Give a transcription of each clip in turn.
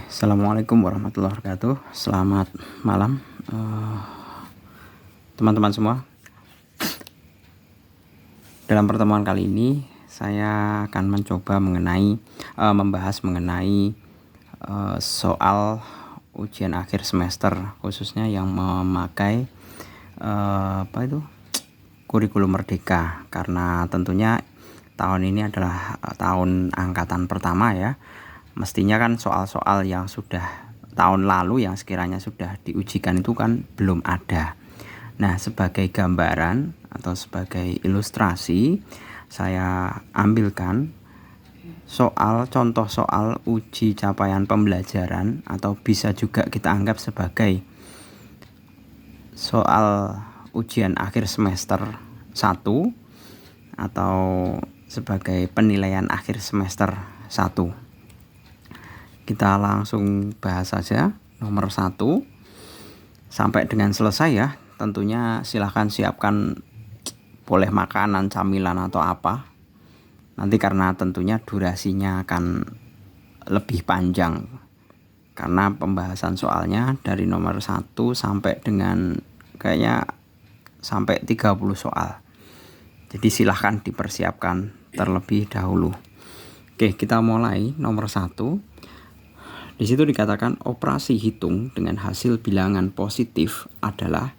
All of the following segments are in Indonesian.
Assalamualaikum warahmatullahi wabarakatuh. Selamat malam, teman-teman semua. Dalam pertemuan kali ini, saya akan mencoba membahas mengenai soal ujian akhir semester, khususnya yang memakai kurikulum merdeka. Karena tentunya tahun ini adalah tahun angkatan pertama ya. Mestinya kan soal-soal yang sudah tahun lalu yang sekiranya sudah diujikan itu kan belum ada. Nah, sebagai gambaran atau sebagai ilustrasi, saya ambilkan contoh soal uji capaian pembelajaran, atau bisa juga kita anggap sebagai soal ujian akhir semester 1 atau sebagai penilaian akhir semester 1. Kita langsung bahas saja nomor 1 sampai dengan selesai ya. Tentunya silahkan siapkan, boleh makanan, camilan atau apa. Nanti karena tentunya durasinya akan lebih panjang, karena pembahasan soalnya dari nomor 1 sampai dengan kayaknya sampai 30 soal. Jadi silahkan dipersiapkan terlebih dahulu. Oke, kita mulai nomor 1. Di situ dikatakan operasi hitung dengan hasil bilangan positif adalah,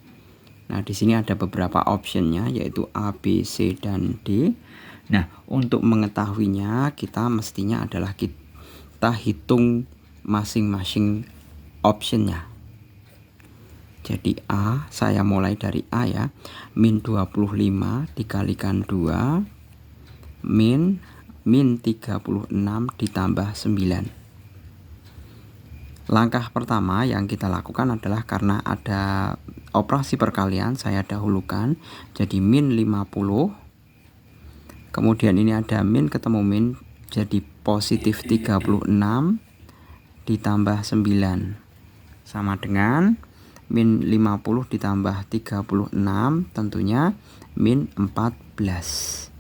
nah di sini ada beberapa optionnya, yaitu A, B, C, dan D. Nah, untuk mengetahuinya kita mestinya adalah kita hitung masing-masing optionnya. Jadi A, saya mulai dari A ya, min 25 dikalikan 2 min 36 ditambah 9. Langkah pertama yang kita lakukan adalah karena ada operasi perkalian, saya dahulukan. Jadi min 50. Kemudian ini ada min ketemu min, jadi positif 36 ditambah 9. Sama dengan min 50 ditambah 36, tentunya min 14.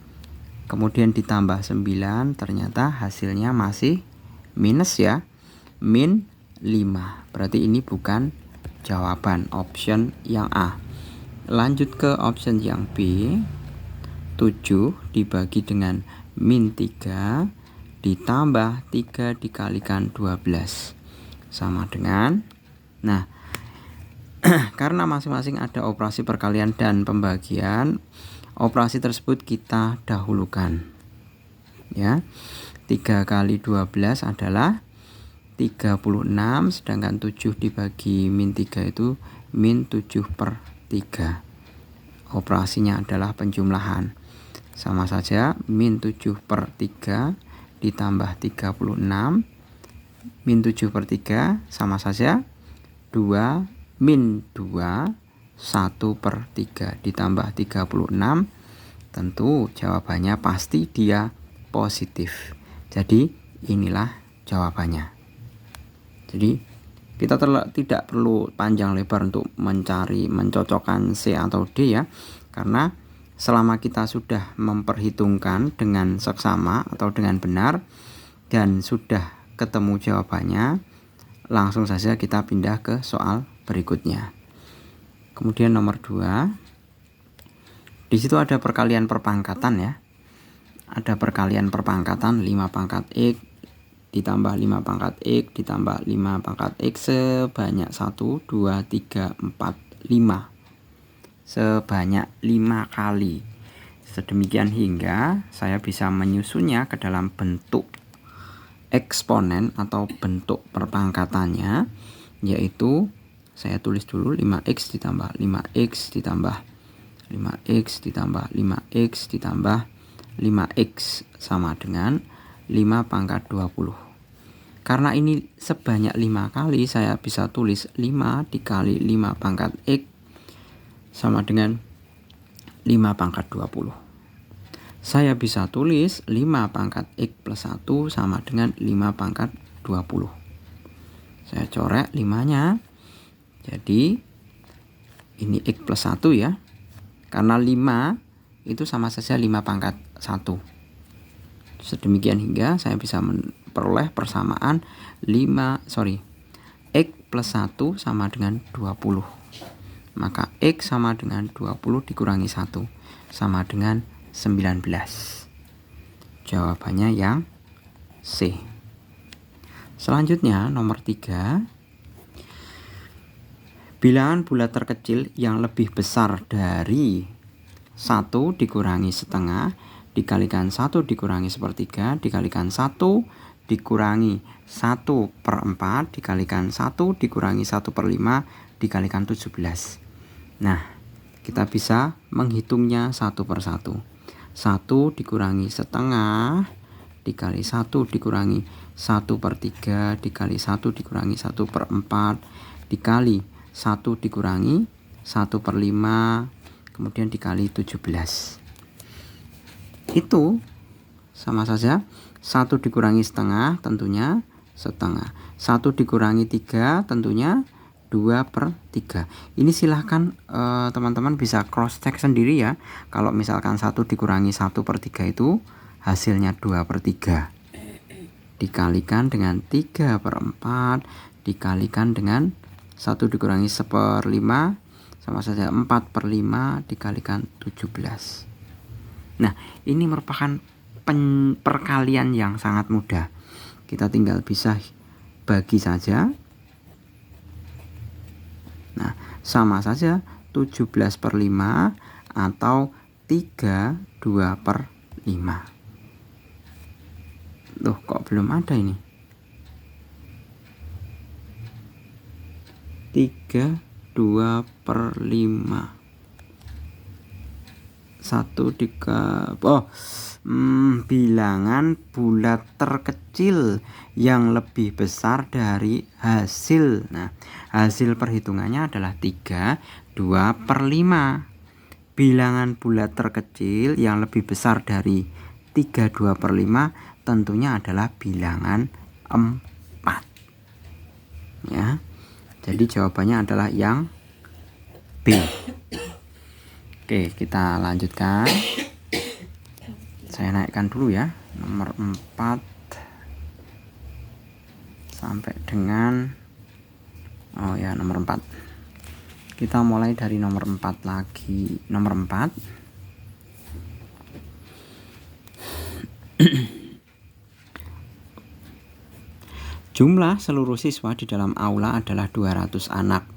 Kemudian ditambah 9, ternyata hasilnya masih minus ya, min 5. Berarti ini bukan jawaban option yang A. Lanjut ke option yang B. 7 dibagi dengan min 3 ditambah 3 dikalikan 12 sama dengan, nah karena masing-masing ada operasi perkalian dan pembagian, operasi tersebut kita dahulukan ya. 3 kali 12 adalah 36, sedangkan 7 dibagi min 3 itu min 7/3. Operasinya adalah penjumlahan. Sama saja, min 7/3 ditambah 36, min 7/3 sama saja 2 min 2, 1/3 ditambah 36. Tentu jawabannya pasti dia positif. Jadi inilah jawabannya. Jadi kita tidak perlu panjang lebar untuk mencocokkan C atau D ya, karena selama kita sudah memperhitungkan dengan seksama atau dengan benar dan sudah ketemu jawabannya, langsung saja kita pindah ke soal berikutnya. Kemudian nomor 2, di situ ada perkalian perpangkatan ya. Ada perkalian perpangkatan 5 pangkat X ditambah 5 pangkat X ditambah 5 pangkat X sebanyak 1, 2, 3, 4, 5. Sebanyak 5 kali. Sedemikian hingga saya bisa menyusunnya ke dalam bentuk eksponen atau bentuk perpangkatannya, yaitu saya tulis dulu 5X ditambah 5X ditambah 5X ditambah 5X ditambah 5X sama dengan 5 pangkat 20. Karena ini sebanyak 5 kali, saya bisa tulis 5 dikali 5 pangkat X sama dengan 5 pangkat 20. Saya bisa tulis 5 pangkat X plus 1 sama dengan 5 pangkat 20. Saya coret 5-nya. Jadi ini X plus 1 ya. Karena 5 itu sama saja 5 pangkat 1. Sedemikian hingga saya bisa diperoleh persamaan X plus 1 sama dengan 20. Maka X sama dengan 20 dikurangi 1 sama dengan 19. Jawabannya yang C. Selanjutnya nomor 3. Bilangan bulat terkecil yang lebih besar dari 1 dikurangi setengah dikalikan 1 dikurangi sepertiga dikalikan 1 dikurangi 1/4 dikalikan 1 dikurangi 1/5 dikalikan 17. Nah, kita bisa menghitungnya satu per satu. 1 dikurangi setengah dikali 1 dikurangi 1/3 dikali 1 dikurangi 1/4 dikali 1 dikurangi 1/5 kemudian dikali 17. Itu sama saja 1 dikurangi setengah tentunya setengah. 1 dikurangi 3 tentunya 2/3. Ini silahkan teman-teman bisa cross check sendiri ya. Kalau misalkan 1 dikurangi 1/3 itu hasilnya 2/3. Dikalikan dengan 3/4 dikalikan dengan 1 dikurangi 1/5 sama saja 4/5 dikalikan 17. Nah, ini merupakan perkalian yang sangat mudah. Kita tinggal bisa bagi saja. Nah, sama saja 17/5 atau 32/5. Loh, kok belum ada ini? 32/5. 1 bilangan bulat terkecil yang lebih besar dari hasil. Nah, hasil perhitungannya adalah 32/5. Bilangan bulat terkecil yang lebih besar dari 32/5 tentunya adalah bilangan 4. Ya. Jadi jawabannya adalah yang B. Oke, kita lanjutkan. Saya naikkan dulu ya, nomor 4 sampai dengan nomor 4. Kita mulai dari nomor 4 lagi. Nomor 4. Jumlah seluruh siswa di dalam aula adalah 200 anak.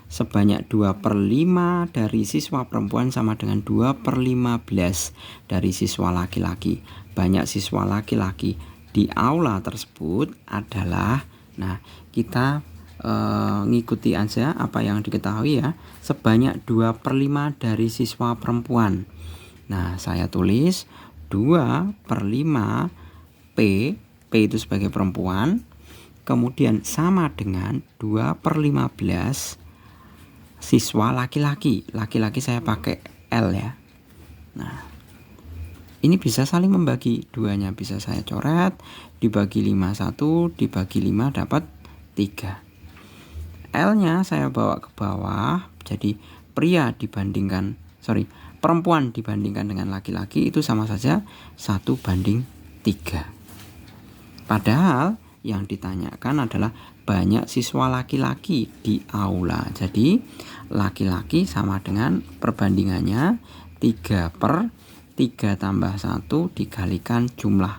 Sebanyak 2/5 dari siswa perempuan sama dengan 2/15 dari siswa laki-laki. Banyak siswa laki-laki di aula tersebut adalah, nah kita ngikuti aja apa yang diketahui ya. Sebanyak 2/5 dari siswa perempuan. Nah, saya tulis 2/5 P itu sebagai perempuan. Kemudian sama dengan 2/15 siswa laki-laki. Laki-laki saya pakai L ya. Nah, ini bisa saling membagi. Duanya bisa saya coret. Dibagi 5 1, dibagi 5 dapat 3. L-nya saya bawa ke bawah. Jadi perempuan dibandingkan dengan laki-laki itu sama saja 1/3. Padahal yang ditanyakan adalah banyak siswa laki-laki di aula. Jadi laki-laki sama dengan perbandingannya 3/3 tambah 1 dikalikan jumlah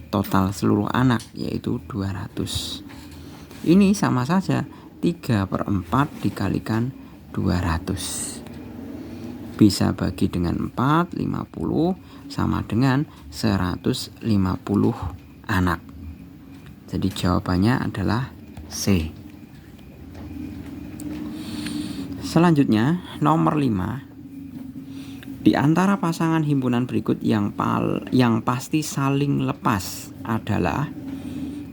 total seluruh anak yaitu 200. Ini sama saja 3/4 dikalikan 200. Bisa bagi dengan 4, 50 sama dengan 150 anak. Jadi jawabannya adalah C. Selanjutnya nomor 5. Di antara pasangan himpunan berikut yang pasti saling lepas adalah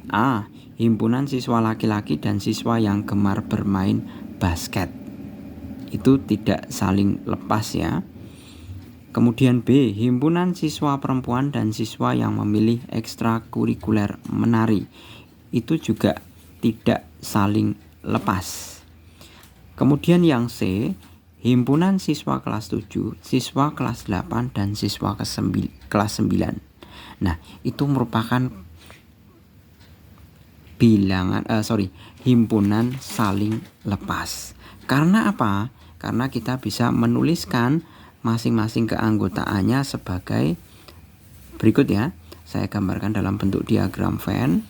A. Himpunan siswa laki-laki dan siswa yang gemar bermain basket. Itu tidak saling lepas ya. Kemudian B. Himpunan siswa perempuan dan siswa yang memilih ekstrakurikuler menari. Itu juga tidak saling lepas. Kemudian yang C. Himpunan siswa kelas 7, siswa kelas 8, dan siswa kelas 9. Nah, itu merupakan himpunan saling lepas. Karena apa? Karena kita bisa menuliskan masing-masing keanggotaannya sebagai berikut ya. Saya gambarkan dalam bentuk diagram Venn.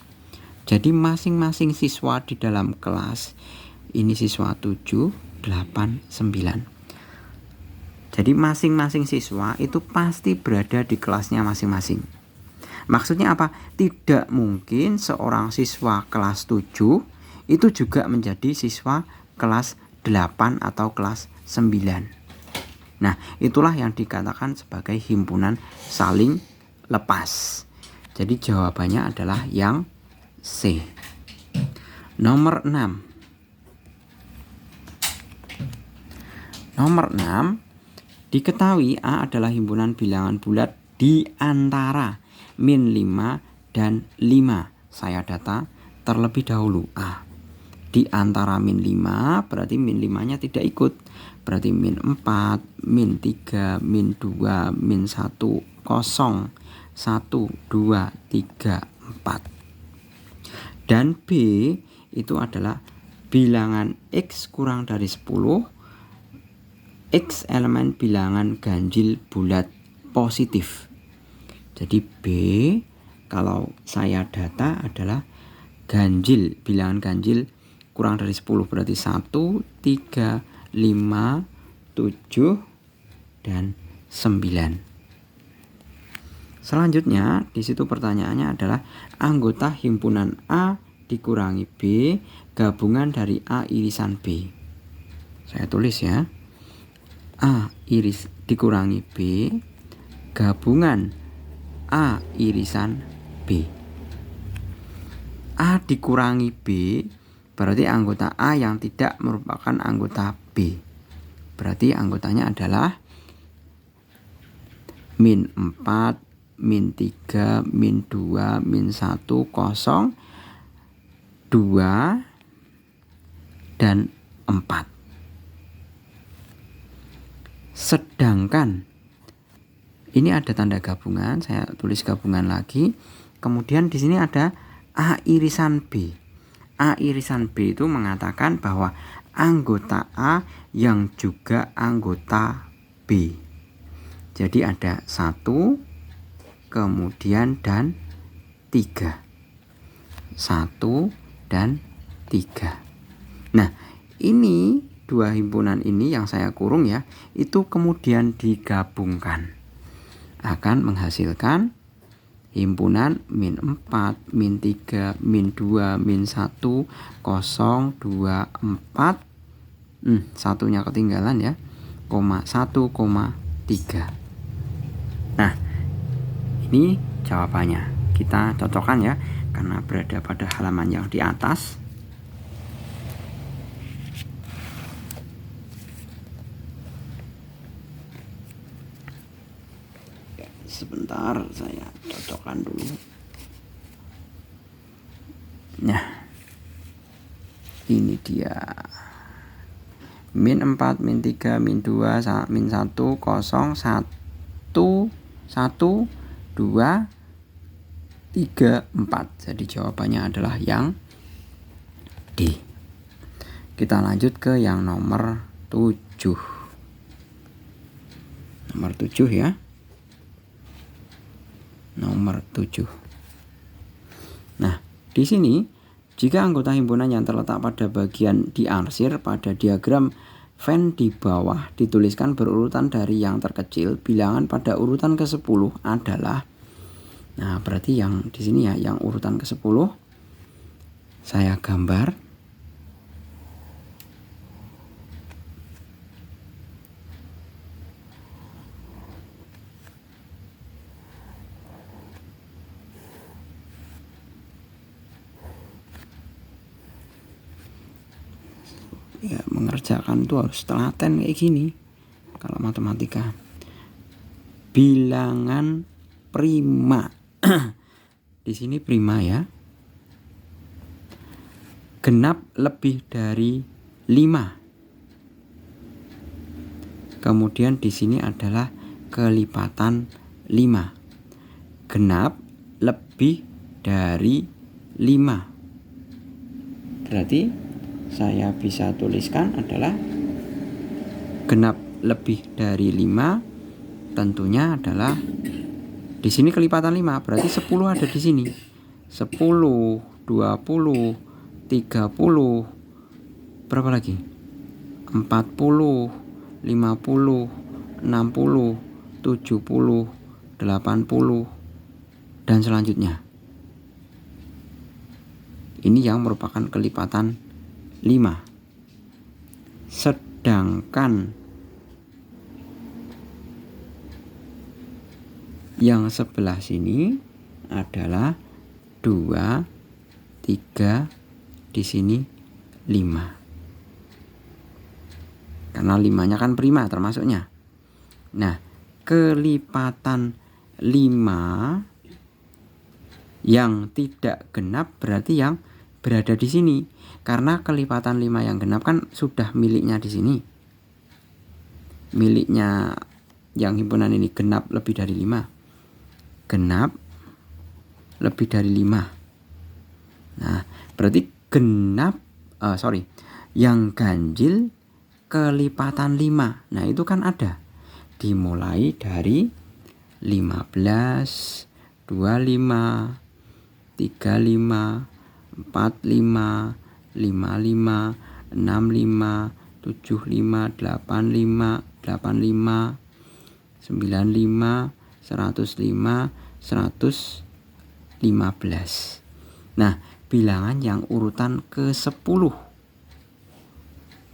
Jadi masing-masing siswa di dalam kelas ini siswa 7, 8, 9. Jadi masing-masing siswa itu pasti berada di kelasnya masing-masing. Maksudnya apa? Tidak mungkin seorang siswa kelas 7 itu juga menjadi siswa kelas 8 atau kelas 9. Nah, itulah yang dikatakan sebagai himpunan saling lepas. Jadi jawabannya adalah yang C. Nomor 6. Nomor 6, diketahui A adalah himpunan bilangan bulat di antara min 5 dan 5. Saya data terlebih dahulu A. Di antara min 5 berarti min 5-nya tidak ikut. Berarti min 4, min 3, min 2, min 1, kosong, 1, 2, 3, 4. Dan B itu adalah bilangan X kurang dari 10, X elemen bilangan ganjil bulat positif. Jadi B kalau saya data adalah ganjil, bilangan ganjil kurang dari 10, berarti 1, 3, 5, 7, dan 9. Selanjutnya di situ pertanyaannya adalah anggota himpunan A dikurangi B gabungan dari A irisan B. Saya tulis ya. A iris dikurangi B gabungan A irisan B. A dikurangi B berarti anggota A yang tidak merupakan anggota B. Berarti anggotanya adalah min 4, min 3, min 2, min 1, kosong, 2, dan 4. Sedangkan ini ada tanda gabungan, saya tulis gabungan lagi. Kemudian di sini ada A irisan B. A irisan B itu mengatakan bahwa anggota A yang juga anggota B. Jadi ada 1, kemudian dan 3. 1 dan 3. Nah, ini dua himpunan ini yang saya kurung ya, itu kemudian digabungkan akan menghasilkan himpunan min 4, min 3, min 2, min 1, kosong, 2, 4. Satunya ketinggalan ya, 1, 3. Nah, ini jawabannya. Kita cocokkan ya, karena berada pada halaman yang di atas. Sebentar, saya cocokkan dulu. Nah, ini dia. Min 4, min 3, min 2, min 1, kosong, 1, 2, 3, 4. Jadi jawabannya adalah yang D. Kita lanjut ke yang nomor 7. Nomor 7 ya. Nomor 7. Nah, di sini jika anggota himpunan yang terletak pada bagian diarsir pada diagram Venn di bawah dituliskan berurutan dari yang terkecil, bilangan pada urutan ke-10 adalah, nah berarti yang di sini ya, yang urutan ke-10 saya gambar. Ya, mengerjakan itu harus telaten kayak gini kalau matematika. Bilangan prima. Di sini prima ya. Genap lebih dari 5. Kemudian di sini adalah kelipatan 5. Genap lebih dari 5. Berarti saya bisa tuliskan adalah genap lebih dari 5 tentunya adalah di sini kelipatan 5, berarti 10 ada di sini. 10, 20, 30, berapa lagi? 40, 50, 60, 70, 80 dan selanjutnya. Ini yang merupakan kelipatan 5. Sedangkan yang sebelah sini adalah 2, 3, di sini 5. Karena 5-nya kan prima termasuknya. Nah, kelipatan 5 yang tidak genap berarti yang berada di sini. Karena kelipatan 5 yang genap kan sudah miliknya di sini. Miliknya yang himpunan ini genap lebih dari 5. Genap lebih dari 5. Nah, berarti genap yang ganjil kelipatan 5. Nah, itu kan ada. Dimulai dari 15, 25, 35, 45, 55, 65, 75, 85, 85, 95, 105, 115. Nah, bilangan yang urutan ke-10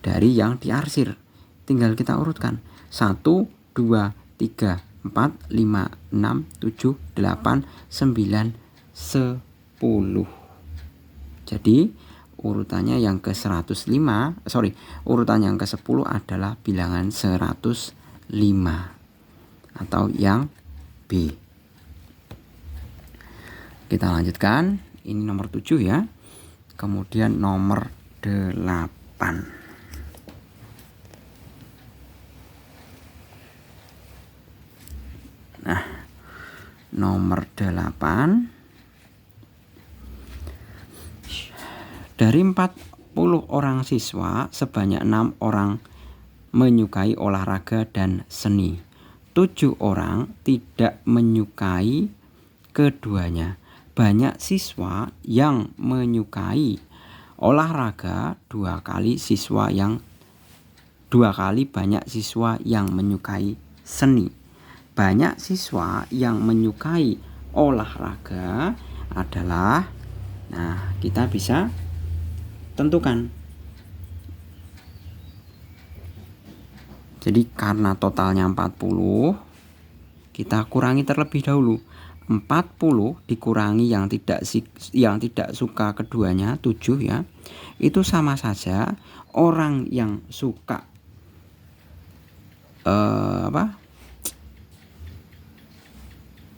dari yang diarsir. Tinggal kita urutkan. 1, 2, 3, 4, 5, 6, 7, 8, 9, 10. Jadi urutannya yang ke-105, urutan yang ke-10 adalah bilangan 105 atau yang B. Kita lanjutkan. Ini nomor 7 ya. Kemudian nomor 8. Nah, nomor 8. Dari 40 orang siswa, sebanyak 6 orang menyukai olahraga dan seni. 7 orang tidak menyukai keduanya. Banyak siswa yang menyukai olahraga 2 kali banyak siswa yang menyukai seni. Banyak siswa yang menyukai olahraga adalah, nah, kita bisa tentukan. Jadi karena totalnya 40, kita kurangi terlebih dahulu. 40 dikurangi yang tidak suka keduanya, 7 ya. Itu sama saja orang yang suka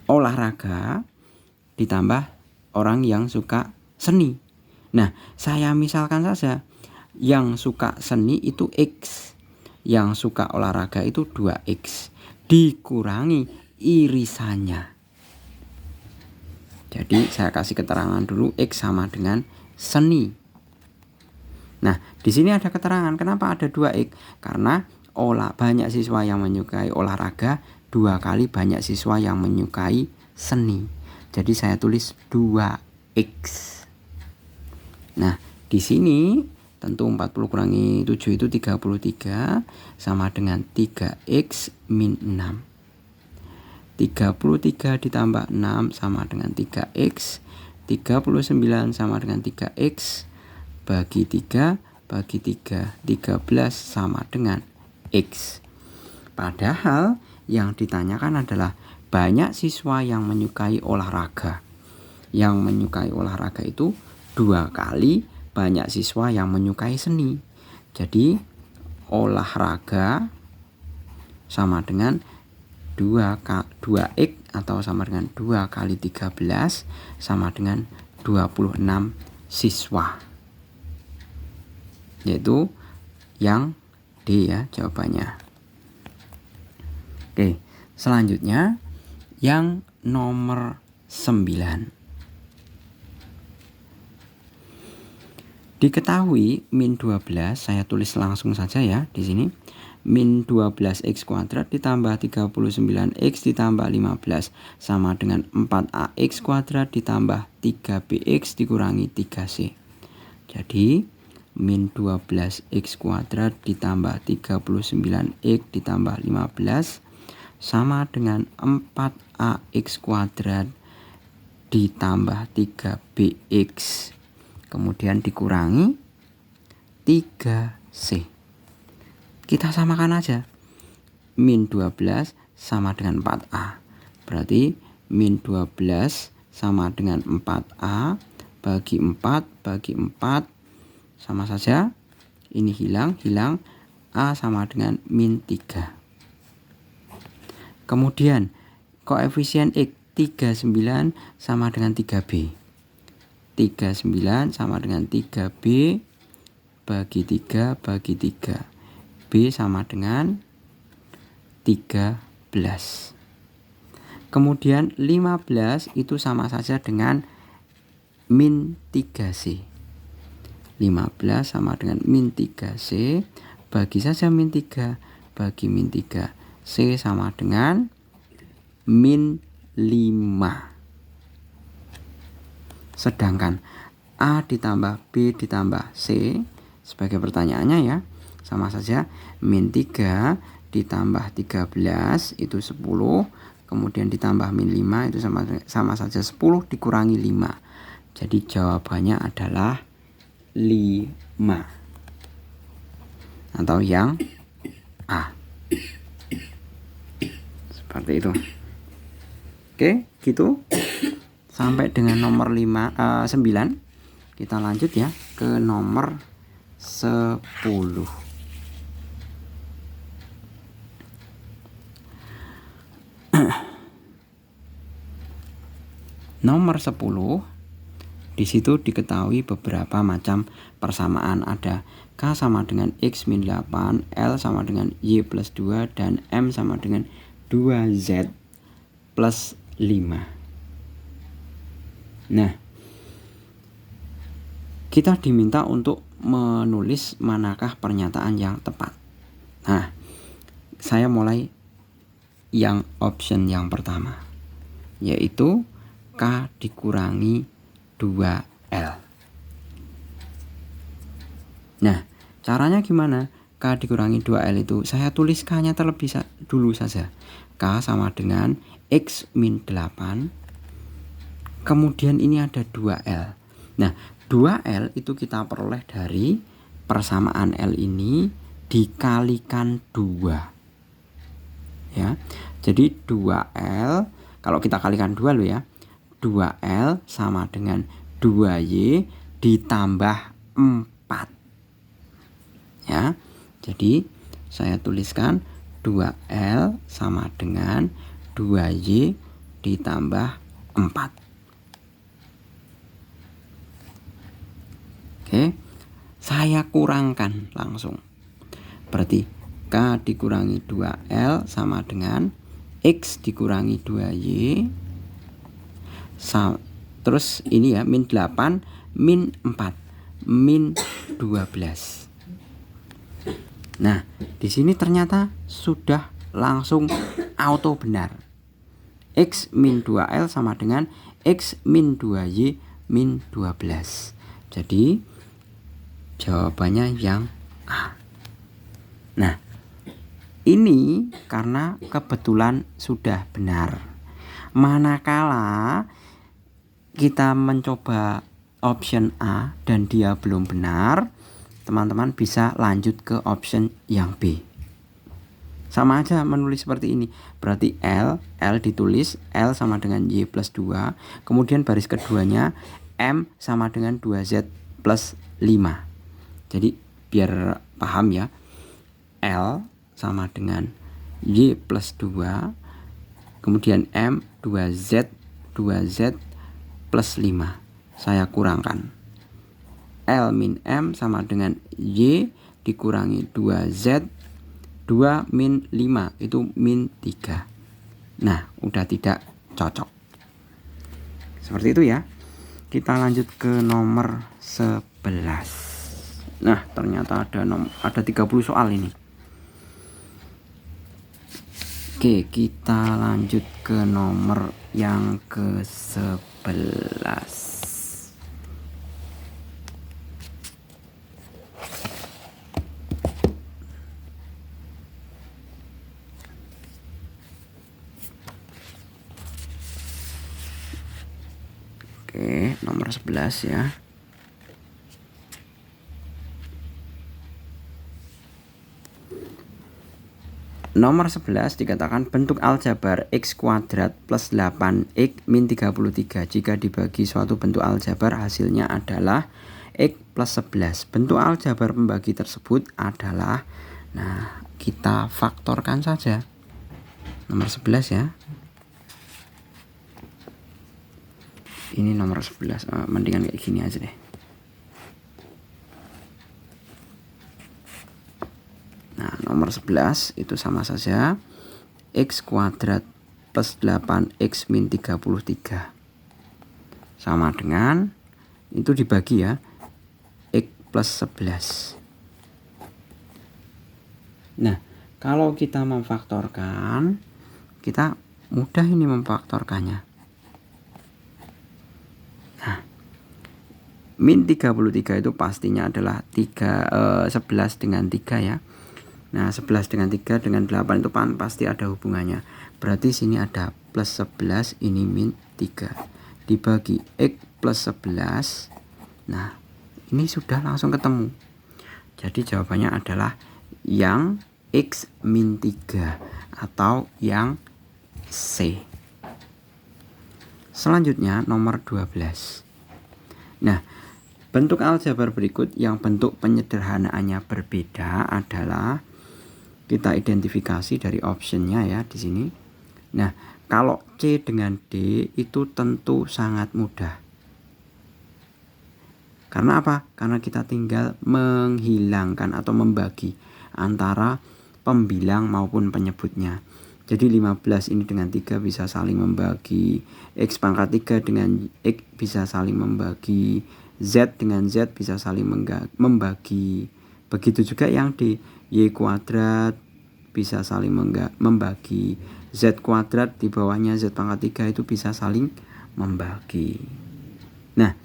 olahraga ditambah orang yang suka seni. Nah, saya misalkan saja yang suka seni itu X, yang suka olahraga itu 2X, dikurangi irisannya. Jadi saya kasih keterangan dulu, X sama dengan seni. Nah, di sini ada keterangan kenapa ada 2X. Karena banyak siswa yang menyukai olahraga 2 kali banyak siswa yang menyukai seni. Jadi saya tulis 2X. Nah, di sini tentu 40 kurangi 7 itu 33 sama dengan 3X min 6. 33 ditambah 6 sama dengan 3X. 39 sama dengan 3X. Bagi 3, 13 sama dengan X. Padahal yang ditanyakan adalah banyak siswa yang menyukai olahraga. Yang menyukai olahraga itu 2 kali banyak siswa yang menyukai seni. Jadi olahraga sama dengan 2X atau sama dengan 2 kali 13 sama dengan 26 siswa. Yaitu yang D ya jawabannya. Oke, selanjutnya yang nomor 9. Diketahui min 12, saya tulis langsung saja ya di sini. Min 12x kuadrat ditambah 39x ditambah 15 sama dengan 4ax kuadrat ditambah 3bx dikurangi 3c. Jadi min 12x kuadrat ditambah 39x ditambah 15 sama dengan 4ax kuadrat ditambah 3bx kemudian dikurangi 3c. Kita samakan aja. Min 12 sama dengan 4a. Berarti min 12 sama dengan 4a bagi 4 bagi 4 sama saja. Ini hilang, a sama dengan min 3. Kemudian koefisien X 39 sama dengan 3b. 39 sama dengan 3b bagi 3 bagi 3. B sama dengan 13. Kemudian 15 itu sama saja dengan min 3C. 15 sama dengan min 3C. Bagi saja min 3 bagi min 3. C sama dengan min 5. Sedangkan A ditambah B ditambah C sebagai pertanyaannya ya, sama saja. Min 3 ditambah 13 itu 10. Kemudian ditambah min 5 itu sama saja 10 dikurangi 5. Jadi jawabannya adalah 5. Atau yang A. Seperti itu. Oke, gitu. Sampai dengan nomor 9. Kita lanjut ya ke nomor 10. Nomor 10, di situ diketahui beberapa macam persamaan. Ada K sama dengan X min 8, L sama dengan Y plus 2, dan M sama dengan 2Z plus 5. Nah, kita diminta untuk menulis manakah pernyataan yang tepat. Nah, saya mulai yang option yang pertama, yaitu K dikurangi 2L. Nah, caranya gimana? K dikurangi 2L itu saya tulis K-nya terlebih dulu saja. K sama dengan X min 8. Kemudian ini ada 2L. Nah, 2L itu kita peroleh dari persamaan L ini dikalikan 2. Ya. Jadi 2L, kalau kita kalikan 2 loh ya. 2L sama dengan 2Y ditambah 4. Ya. Jadi saya tuliskan 2L sama dengan 2Y ditambah 4. Oke. Saya kurangkan langsung. Berarti K dikurangi 2L sama dengan X dikurangi 2Y. Terus ini ya, min 8 min 4 min 12. Nah, di sini ternyata sudah langsung auto benar. X min 2L sama dengan X min 2Y min 12. Jadi jawabannya yang A. Nah, ini karena kebetulan sudah benar. Manakala kita mencoba option A dan dia belum benar, teman-teman bisa lanjut ke option yang B. Sama aja menulis seperti ini. Berarti L ditulis L sama dengan Y plus 2. Kemudian baris keduanya M sama dengan 2Z plus 5. Jadi biar paham ya, L sama dengan Y plus 2. Kemudian M 2Z plus 5. Saya kurangkan. L min M sama dengan Y dikurangi 2Z 2 min 5 itu min 3. Nah, udah tidak cocok. Seperti itu ya. Kita lanjut ke nomor 11. Nah, ternyata ada 30 soal ini. Oke, kita lanjut ke nomor yang ke-11. Oke, nomor 11 ya. Nomor 11 dikatakan bentuk aljabar x kuadrat plus 8x min 33. Jika dibagi suatu bentuk aljabar hasilnya adalah x plus 11. Bentuk aljabar pembagi tersebut adalah, nah kita faktorkan saja. Nomor 11 ya. Ini nomor 11, mendingan kayak gini aja deh. Nah, nomor 11 itu sama saja x kuadrat plus 8x min 33. Sama dengan, itu dibagi ya, x plus 11. Nah, kalau kita memfaktorkan, kita mudah ini memfaktorkannya. Nah, min 33 itu pastinya adalah 11 dengan 3 ya. Nah, 11 dengan 3 dengan 8 itu pasti ada hubungannya. Berarti sini ada plus 11, ini min 3. Dibagi x plus 11. Nah, ini sudah langsung ketemu. Jadi jawabannya adalah yang x min 3 atau yang C. Selanjutnya nomor 12. Nah, bentuk aljabar berikut yang bentuk penyederhanaannya berbeda adalah, kita identifikasi dari optionnya ya di sini. Nah, kalau C dengan D itu tentu sangat mudah. Karena apa? Karena kita tinggal menghilangkan atau membagi antara pembilang maupun penyebutnya. Jadi 15 ini dengan 3 bisa saling membagi, X pangkat 3 dengan X bisa saling membagi, Z dengan Z bisa saling membagi. Begitu juga yang D, Y kuadrat bisa saling membagi, Z kuadrat di bawahnya Z pangkat 3 itu bisa saling membagi. Nah,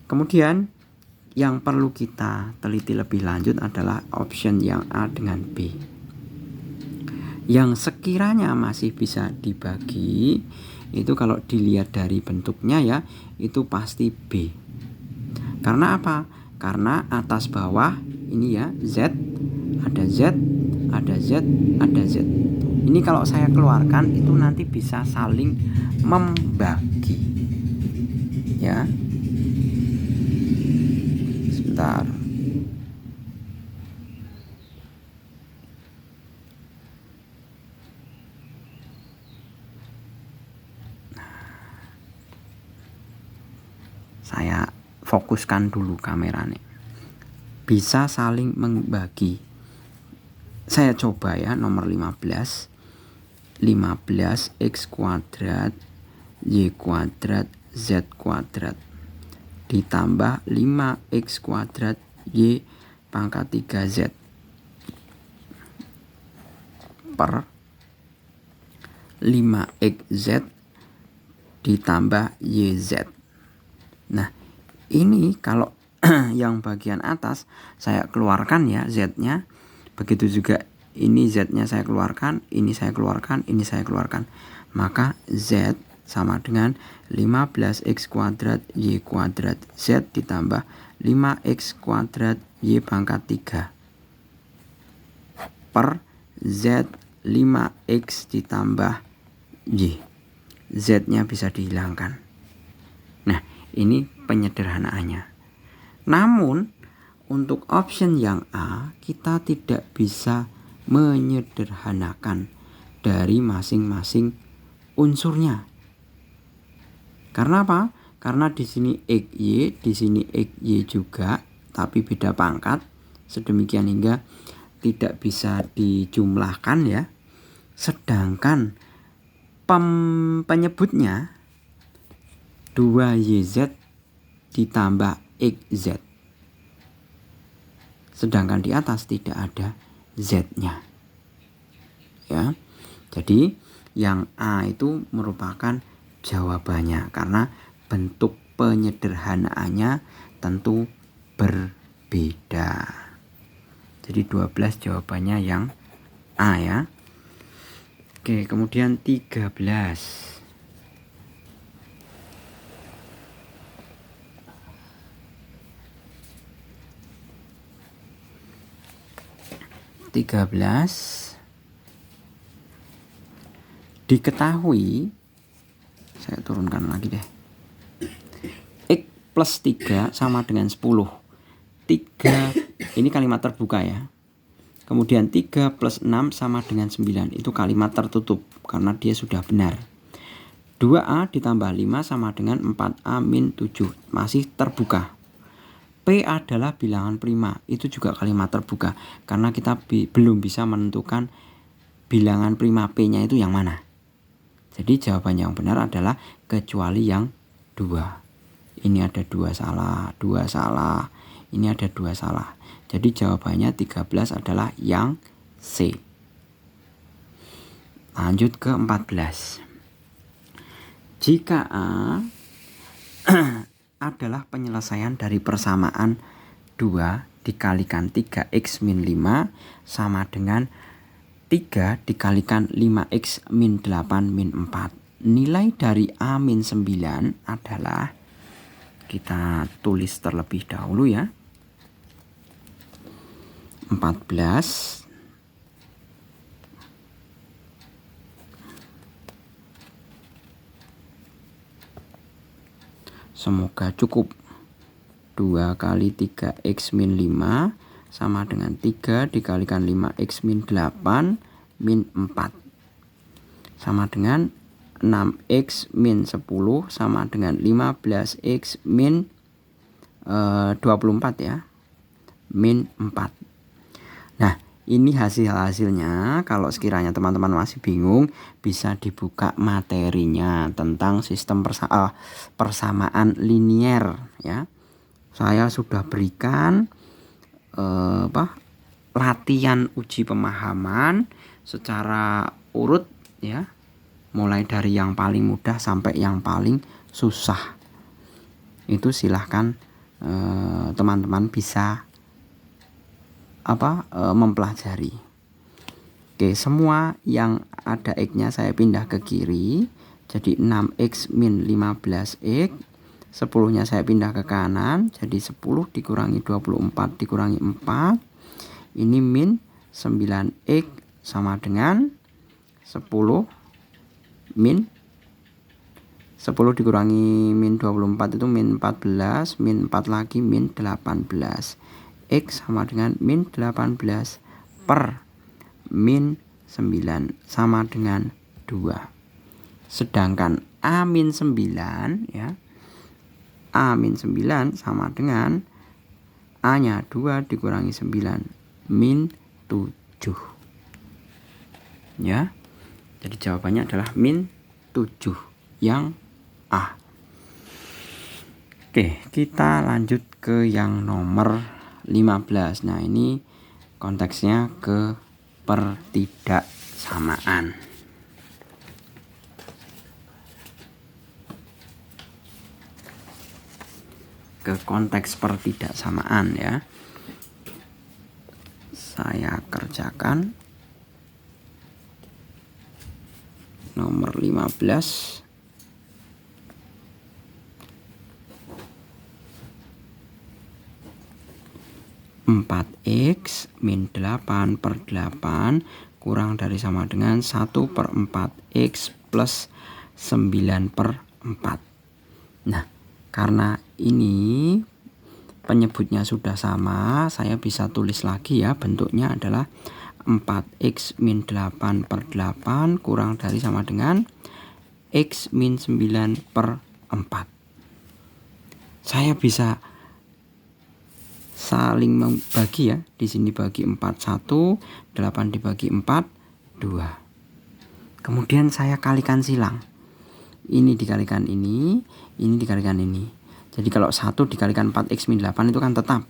kemudian yang perlu kita teliti lebih lanjut adalah option yang A dengan B. Yang sekiranya masih bisa dibagi, itu kalau dilihat dari bentuknya ya, itu pasti B. Karena apa? Karena atas bawah ini ya, Z, ada Z, ada Z, ada Z. Ini kalau saya keluarkan itu nanti bisa saling membagi. Ya. Sebentar. Saya fokuskan dulu kameranya. Bisa saling membagi. Saya coba ya nomor 15. 15 X kuadrat Y kuadrat Z kuadrat ditambah 5X kuadrat Y pangkat 3Z per 5XZ ditambah YZ. Nah, ini kalau yang bagian atas saya keluarkan ya Z-nya. Begitu juga ini Z-nya saya keluarkan, ini saya keluarkan, ini saya keluarkan. Maka Z sama dengan 15X kuadrat Y kuadrat Z ditambah 5X kuadrat Y pangkat 3 per Z 5X ditambah Y. Z-nya bisa dihilangkan. Nah, ini penyederhanaannya. Namun, untuk option yang A, kita tidak bisa menyederhanakan dari masing-masing unsurnya. Karena apa? Karena di sini XY, di sini XY juga, tapi beda pangkat. Sedemikian hingga tidak bisa dijumlahkan ya. Sedangkan penyebutnya 2YZ ditambah XZ. sedangkan di atas tidak ada Z-nya. Ya. Jadi yang A itu merupakan jawabannya karena bentuk penyederhanaannya tentu berbeda. Jadi 12 jawabannya yang A ya. Oke, kemudian 13. 13 diketahui, saya turunkan lagi deh, X plus 3 sama dengan 10. 3 ini kalimat terbuka ya. Kemudian 3 plus 6 sama dengan 9, itu kalimat tertutup karena dia sudah benar. 2A ditambah 5 sama dengan 4A min 7, masih terbuka. P adalah bilangan prima, itu juga kalimat terbuka karena kita belum bisa menentukan bilangan prima P-nya itu yang mana. Jadi jawaban yang benar adalah kecuali yang 2. Ini ada 2 salah, 2 salah, ini ada 2 salah. Jadi jawabannya 13 adalah yang C. Lanjut ke 14. Jika A adalah penyelesaian dari persamaan 2 dikalikan 3x min 5 sama dengan 3 dikalikan 5x min 8 min 4. Nilai dari A min 9 adalah, kita tulis terlebih dahulu ya, 14 semoga cukup. 2 kali 3x min 5 sama dengan 3 dikalikan 5x min 8 min 4 sama dengan 6x min 10 sama dengan 15x min 24 ya, min 4. Nah, ini hasil-hasilnya. Kalau sekiranya teman-teman masih bingung, bisa dibuka materinya tentang sistem persamaan linier ya. Saya sudah berikan latihan uji pemahaman secara urut ya, mulai dari yang paling mudah sampai yang paling susah. Itu silahkan teman-teman bisa mempelajari. Oke, semua yang ada X-nya saya pindah ke kiri. Jadi 6x min 15x. 10-nya saya pindah ke kanan. Jadi 10 dikurangi 24 dikurangi 4. Ini min 9x sama dengan 10 min 10 dikurangi min 24 itu min 14. Min 4 lagi min 18. X sama dengan min 18 per min 9 sama dengan 2. Sedangkan A min 9 ya, A min 9 sama dengan A nya 2 dikurangi 9 min 7 ya. Jadi jawabannya adalah min 7 yang A. Oke, kita lanjut ke yang nomor 15. Nah, ini konteksnya ke pertidaksamaan. Ke konteks pertidaksamaan ya. Saya kerjakan nomor 15. 4x min 8 per 8 kurang dari sama dengan 1 per 4x plus 9 per 4. Nah, karena ini penyebutnya sudah sama, saya bisa tulis lagi ya, bentuknya adalah 4x min 8 per 8 kurang dari sama dengan x min 9 per 4. Saya bisa saling membagi ya. Di sini bagi 4 1, 8 dibagi 4 2. Kemudian saya kalikan silang. Ini dikalikan ini dikalikan ini. Jadi kalau 1 dikalikan 4x min 8 itu kan tetap.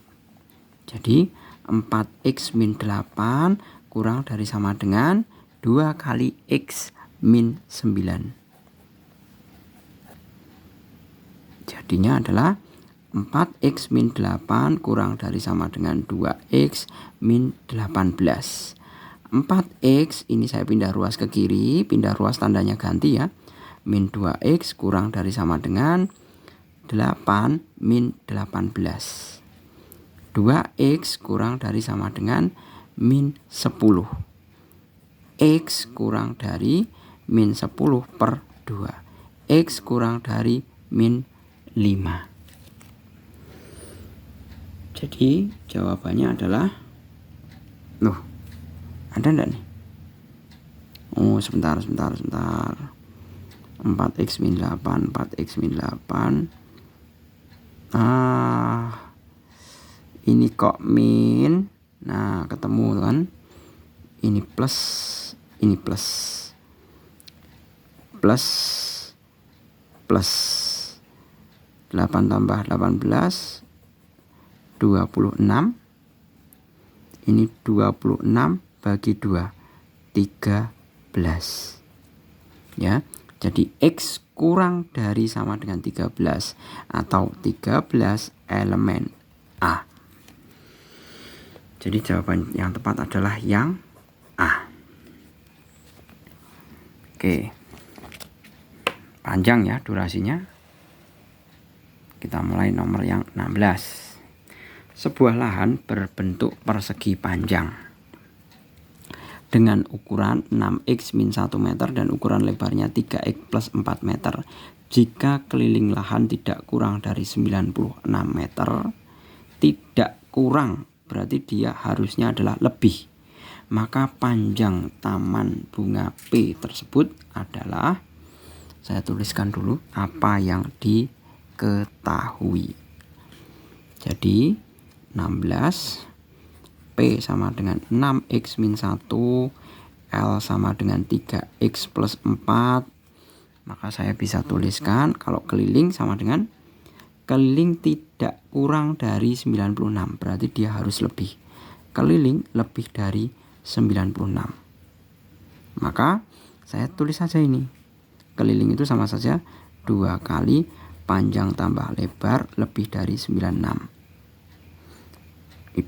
Jadi 4x min 8 kurang dari sama dengan 2 kali x min 9. Jadinya adalah 4x min 8 kurang dari sama dengan 2x min 18. 4x ini saya pindah ruas ke kiri, pindah ruas tandanya ganti ya. Min 2x kurang dari sama dengan 8 min 18. 2x kurang dari sama dengan min 10. X kurang dari min 10 per 2. X kurang dari min 5. Jadi jawabannya adalah, loh, ada enggak nih? Oh, sebentar. 4x min 8, 4x min 8. Ini kok min. Nah, ketemu kan? Ini plus, ini plus. Plus 8 tambah 18 26. Ini 26 bagi 2 13. Ya. Jadi X kurang dari sama dengan 13 atau 13 elemen A. Jadi jawaban yang tepat adalah yang A. Oke. Panjang ya durasinya. Kita mulai nomor yang 16. Sebuah lahan berbentuk persegi panjang dengan ukuran 6x min 1 meter dan ukuran lebarnya 3x plus 4 meter. Jika keliling lahan tidak kurang dari 96 meter, tidak kurang berarti dia harusnya adalah lebih. Maka panjang taman bunga P tersebut adalah, saya tuliskan dulu apa yang diketahui. Jadi 16, P sama dengan 6x min 1, L sama dengan 3x plus 4. Maka saya bisa tuliskan kalau keliling sama dengan keliling tidak kurang dari 96, berarti dia harus lebih. Keliling lebih dari 96. Maka saya tulis saja ini. Keliling itu sama saja 2 kali panjang tambah lebar lebih dari 96.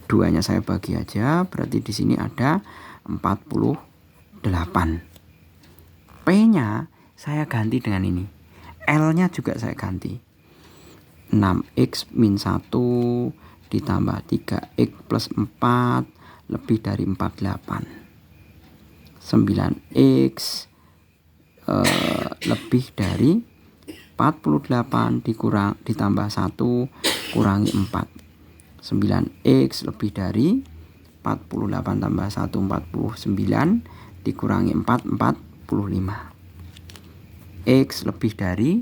Duanya saya bagi aja, berarti di sini ada 48. P-nya saya ganti dengan ini. L-nya juga saya ganti. 6x min 1 ditambah 3x plus 4 lebih dari 48. 9x lebih dari 48 ditambah 1 kurangi 4. 9x lebih dari 48 tambah 1 49 dikurangi 4 45. X lebih dari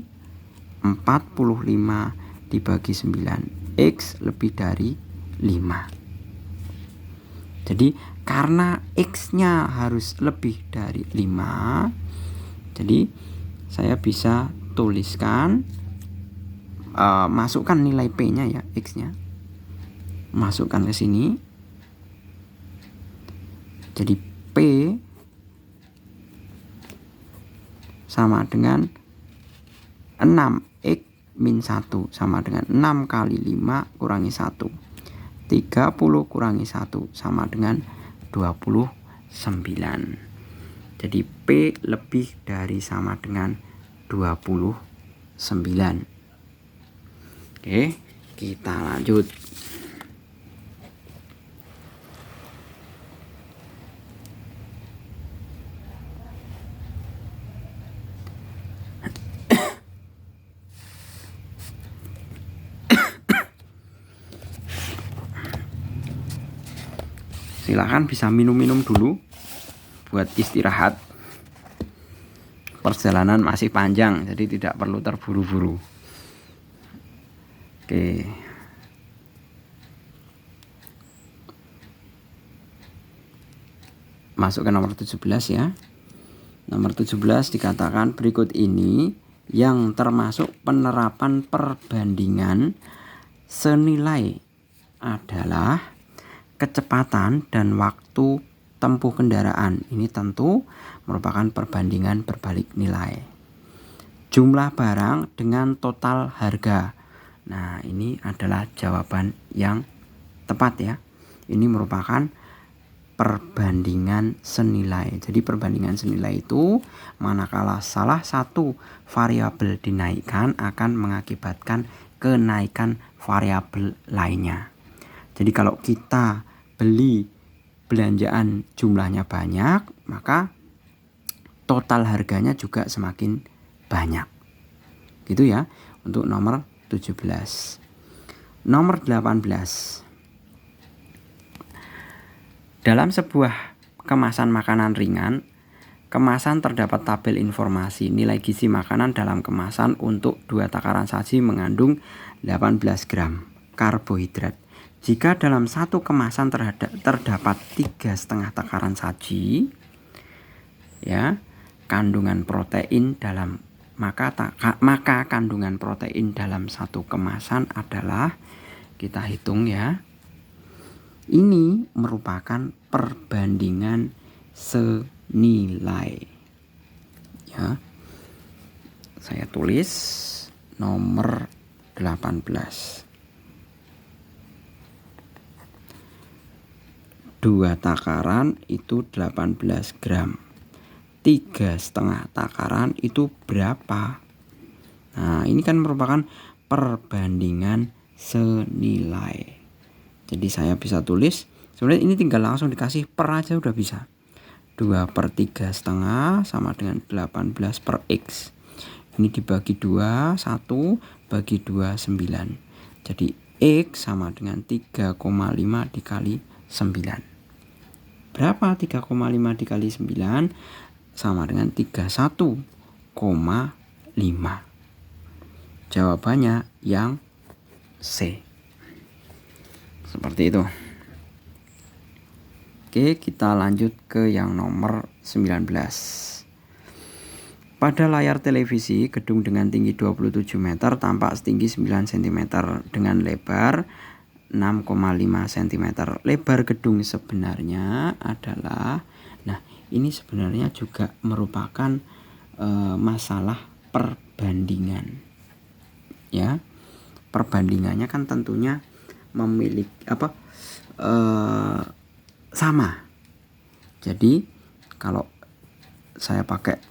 45 dibagi 9. X lebih dari 5. Jadi karena X-nya harus lebih dari 5, jadi saya bisa tuliskan, masukkan nilai P-nya ya, X-nya. Masukkan ke sini. Jadi P sama dengan 6x min 1 sama dengan 6 kali 5 kurangi 1. 30 kurangi 1 sama dengan 29. Jadi P lebih dari sama dengan 29. Oke, kita lanjut. Silahkan bisa minum-minum dulu buat istirahat. Perjalanan masih panjang, jadi tidak perlu terburu-buru. Oke. Masuk ke nomor 17 ya. Nomor 17 dikatakan berikut ini yang termasuk penerapan perbandingan senilai adalah kecepatan dan waktu tempuh kendaraan. Ini tentu merupakan perbandingan berbalik nilai. Jumlah barang dengan total harga. Nah, ini adalah jawaban yang tepat ya. Ini merupakan perbandingan senilai. Jadi perbandingan senilai itu manakala salah satu variabel dinaikkan akan mengakibatkan kenaikan variabel lainnya. Jadi kalau kita beli belanjaan jumlahnya banyak, maka total harganya juga semakin banyak. Gitu ya untuk nomor 17. Nomor 18. Dalam sebuah kemasan makanan ringan, kemasan terdapat tabel informasi nilai gizi makanan dalam kemasan untuk 2 takaran saji mengandung 18 gram karbohidrat. Jika dalam satu kemasan terdapat 3,5 takaran saji, ya, kandungan protein dalam maka kandungan protein dalam satu kemasan adalah, kita hitung ya. Ini merupakan perbandingan senilai. Ya. Saya tulis nomor 18. 2 takaran itu 18 gram. 3,5 takaran itu berapa? Nah, ini kan merupakan perbandingan senilai. Jadi saya bisa tulis, sebenarnya ini tinggal langsung dikasih per aja udah bisa. 2/3,5 sama dengan 18 per X. Ini dibagi 2, 1 bagi 2, 9. Jadi X sama dengan 3,5 dikali 9. Berapa 3,5 dikali 9? Sama dengan 31,5. Jawabannya yang C. Seperti itu. Oke, kita lanjut ke yang nomor 19. Pada layar televisi, gedung dengan tinggi 27 meter tampak setinggi 9 cm dengan lebar 6,5 cm. Lebar gedung sebenarnya adalah, nah ini sebenarnya juga merupakan masalah perbandingan. Ya, perbandingannya kan tentunya memiliki sama. Jadi kalau saya pakai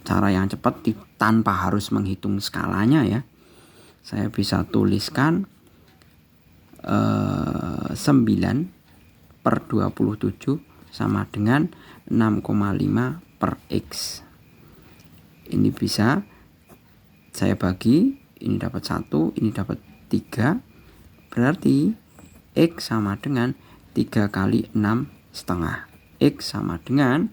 cara yang cepat tanpa harus menghitung skalanya ya, saya bisa tuliskan 9/27 sama dengan 6,5 per X. Ini bisa saya bagi, ini dapat 1, ini dapat 3. Berarti X sama dengan 3 kali 6,5. X sama dengan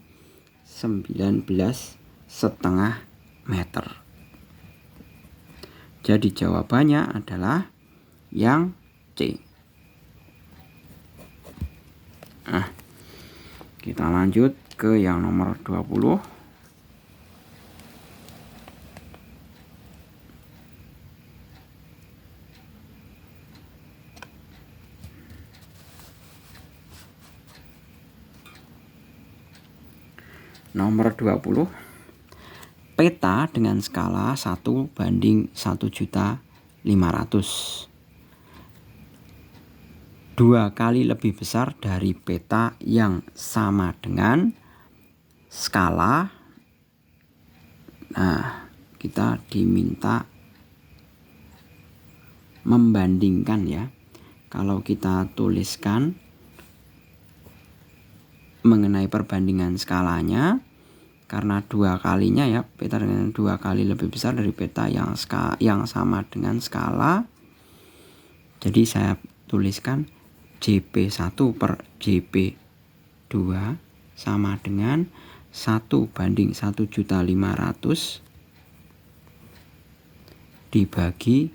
19,5 meter. Jadi jawabannya adalah yang C. Nah, kita lanjut ke yang nomor 20. Nomor 20. Peta dengan skala 1/1.500. 2 kali lebih besar dari peta yang sama dengan skala. Nah, kita diminta membandingkan ya. Kalau kita tuliskan mengenai perbandingan skalanya, karena 2 kalinya ya, peta dengan 2 kali lebih besar dari peta yang sama dengan skala. Jadi saya tuliskan JP1 per JP2 sama dengan 1/1.500 dibagi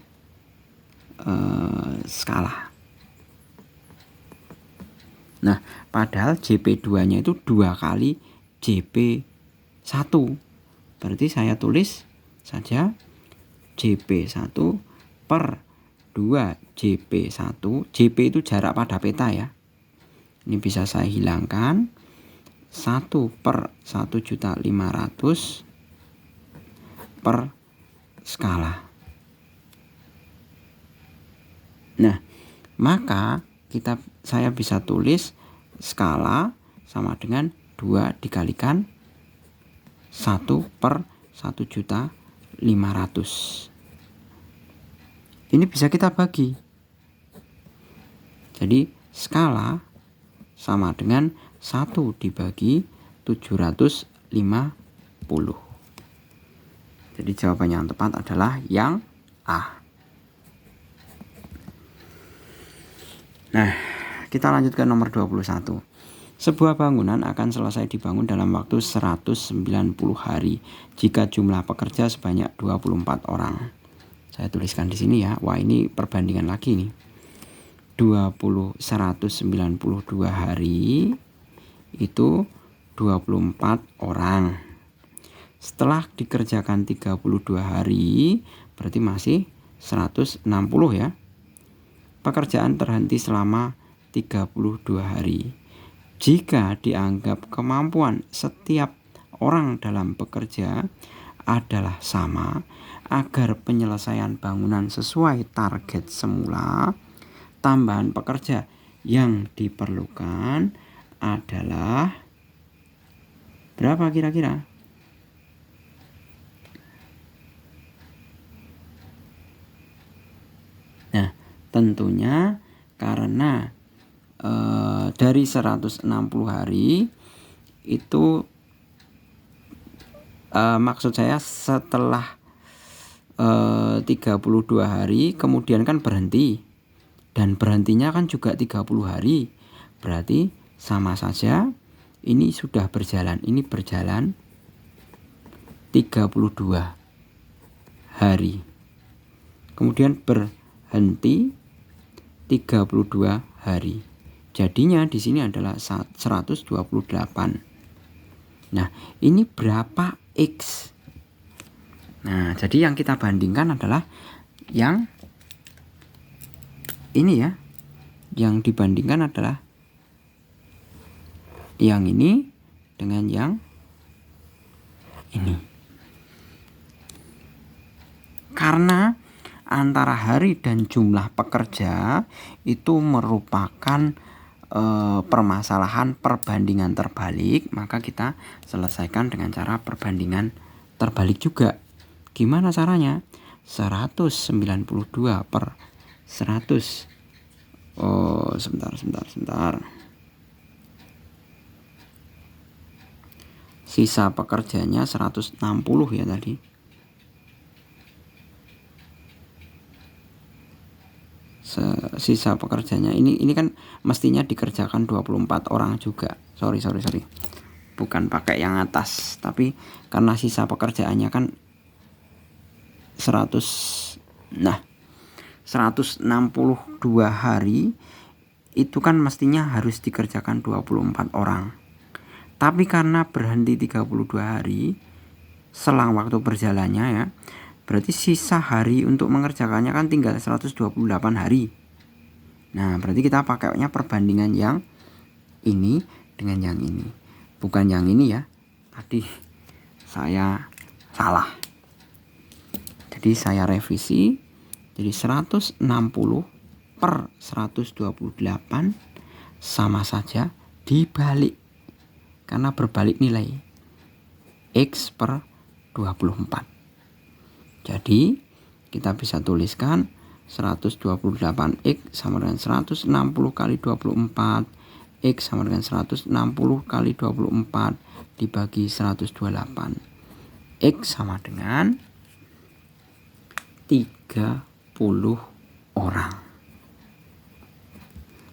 skala. Nah, padahal JP2-nya itu 2 kali JP1. Berarti saya tulis saja JP1 per 2 JP1. JP itu jarak pada peta ya. Ini bisa saya hilangkan. 1/1.500.000 per skala. Nah, maka saya bisa tulis skala sama dengan 2 dikalikan 1/1.500.000. Ini bisa kita bagi. Jadi skala sama dengan 1 dibagi 750. Jadi jawaban yang tepat adalah yang A. Nah, kita lanjut ke nomor 21. Sebuah bangunan akan selesai dibangun dalam waktu 190 hari jika jumlah pekerja sebanyak 24 orang. Saya tuliskan di sini ya. Wah, ini perbandingan lagi nih. 192 hari itu 24 orang. Setelah dikerjakan 32 hari berarti masih 160 ya. Pekerjaan terhenti selama 32 hari. Jika dianggap kemampuan setiap orang dalam bekerja adalah sama, agar penyelesaian bangunan sesuai target semula, tambahan pekerja yang diperlukan adalah berapa kira-kira? Nah, tentunya karena dari 160 hari itu maksud saya setelah 32 hari kemudian kan berhenti, dan berhentinya kan juga 30 hari. Berarti sama saja ini sudah berjalan, ini berjalan 32 hari. Kemudian berhenti 32 hari. Jadinya di sini adalah 128. Nah, ini berapa X? Nah, jadi yang kita bandingkan adalah yang ini ya. Yang dibandingkan adalah yang ini dengan yang ini. Karena antara hari dan jumlah pekerja itu merupakan permasalahan perbandingan terbalik, maka kita selesaikan dengan cara perbandingan terbalik juga. Gimana caranya? 192 per 100. Sebentar. Sisa pekerjanya 160 ya tadi. Sisa pekerjanya ini kan mestinya dikerjakan 24 orang juga. Sorry. Bukan pakai yang atas, tapi karena sisa pekerjaannya kan 162 hari itu kan mestinya harus dikerjakan 24 orang. Tapi karena berhenti 32 hari selang waktu berjalannya ya, berarti sisa hari untuk mengerjakannya kan tinggal 128 hari. Nah, berarti kita pakainya perbandingan yang ini dengan yang ini. Bukan yang ini ya. Tadi saya salah. Jadi saya revisi. Jadi 160 per 128 sama saja dibalik. Karena berbalik nilai. X per 24. Jadi kita bisa tuliskan 128X sama dengan 160 kali 24. X sama dengan 160 kali 24 dibagi 128. X sama dengan 30 orang.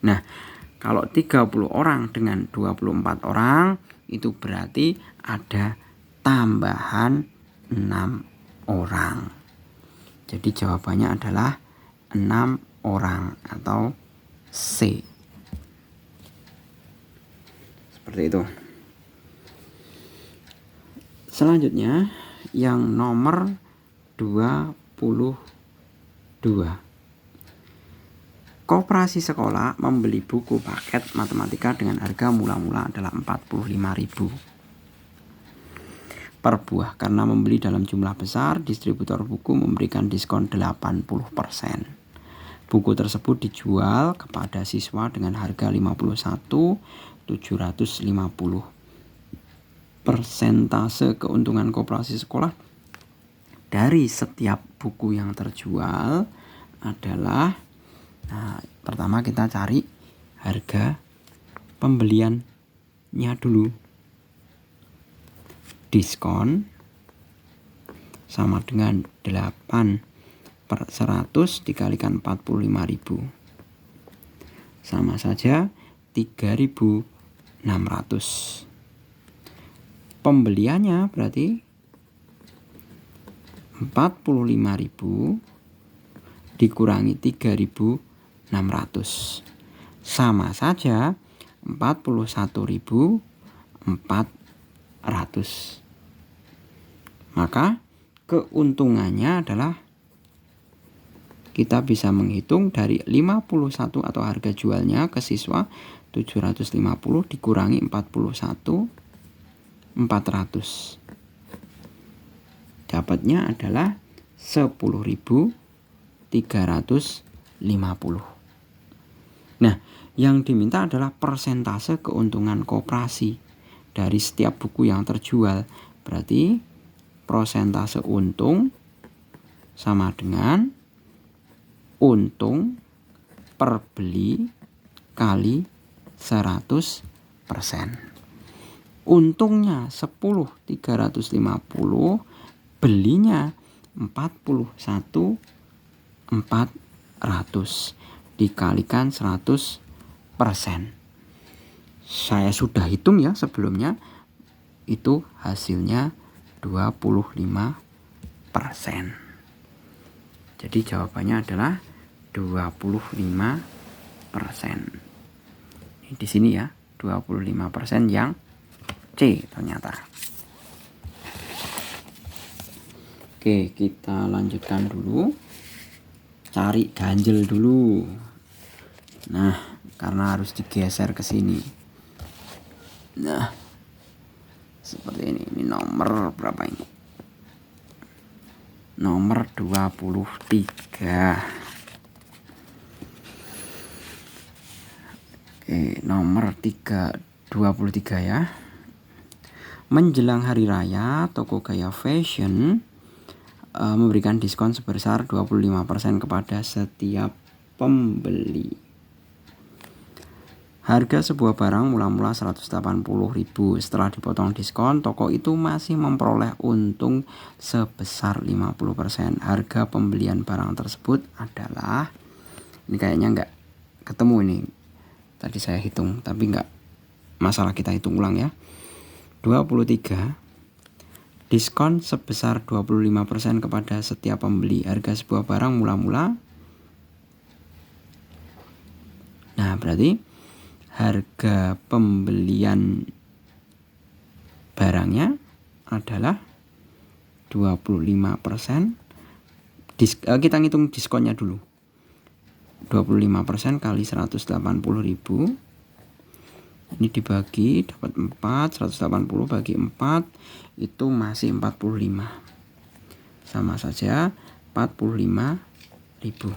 Nah, kalau 30 orang dengan 24 orang itu berarti ada tambahan 6 orang. Jadi jawabannya adalah 6 orang atau C. Seperti itu. Selanjutnya yang nomor 22. Koperasi sekolah membeli buku paket matematika dengan harga mula-mula adalah 45.000 per buah. Karena membeli dalam jumlah besar, distributor buku memberikan diskon 80%. Buku tersebut dijual kepada siswa dengan harga 51.750. Persentase keuntungan koperasi sekolah dari setiap buku yang terjual adalah, pertama kita cari harga pembeliannya dulu. Diskon sama dengan 8/100 dikalikan 45.000. Sama saja 3.600. Pembeliannya berarti 45.000 dikurangi 3.600 sama saja 41.400. Maka keuntungannya adalah kita bisa menghitung dari 51 atau harga jualnya ke siswa 750 dikurangi 41.400. Dapatnya adalah 10.350. Nah, yang diminta adalah persentase keuntungan koperasi dari setiap buku yang terjual. Berarti persentase untung sama dengan untung per beli kali 100%. Untungnya 10.350, belinya 41.400 dikalikan 100%. Saya sudah hitung ya sebelumnya, itu hasilnya 25%. Jadi jawabannya adalah 25%. Di sini ya, 25% yang C ternyata. Oke, kita lanjutkan dulu. Cari ganjel dulu. Nah, karena harus digeser ke sini. Nah, seperti ini. Ini nomor berapa ini? Nomor 23. Oke, nomor 23 ya. Menjelang hari raya, toko gaya fashion memberikan diskon sebesar 25% kepada setiap pembeli. Harga sebuah barang mula-mula 180.000. Setelah dipotong diskon, toko itu masih memperoleh untung sebesar 50%. Harga pembelian barang tersebut adalah, ini kayaknya nggak ketemu ini. Tadi saya hitung, tapi nggak masalah, kita hitung ulang ya. 23. Diskon sebesar 25% kepada setiap pembeli. Harga sebuah barang mula-mula. Nah, berarti harga pembelian barangnya adalah 25%. Kita ngitung diskonnya dulu. 25% kali 180.000. Ini dibagi dapat 4, 180 bagi 4 itu masih 45. Sama saja 45.000.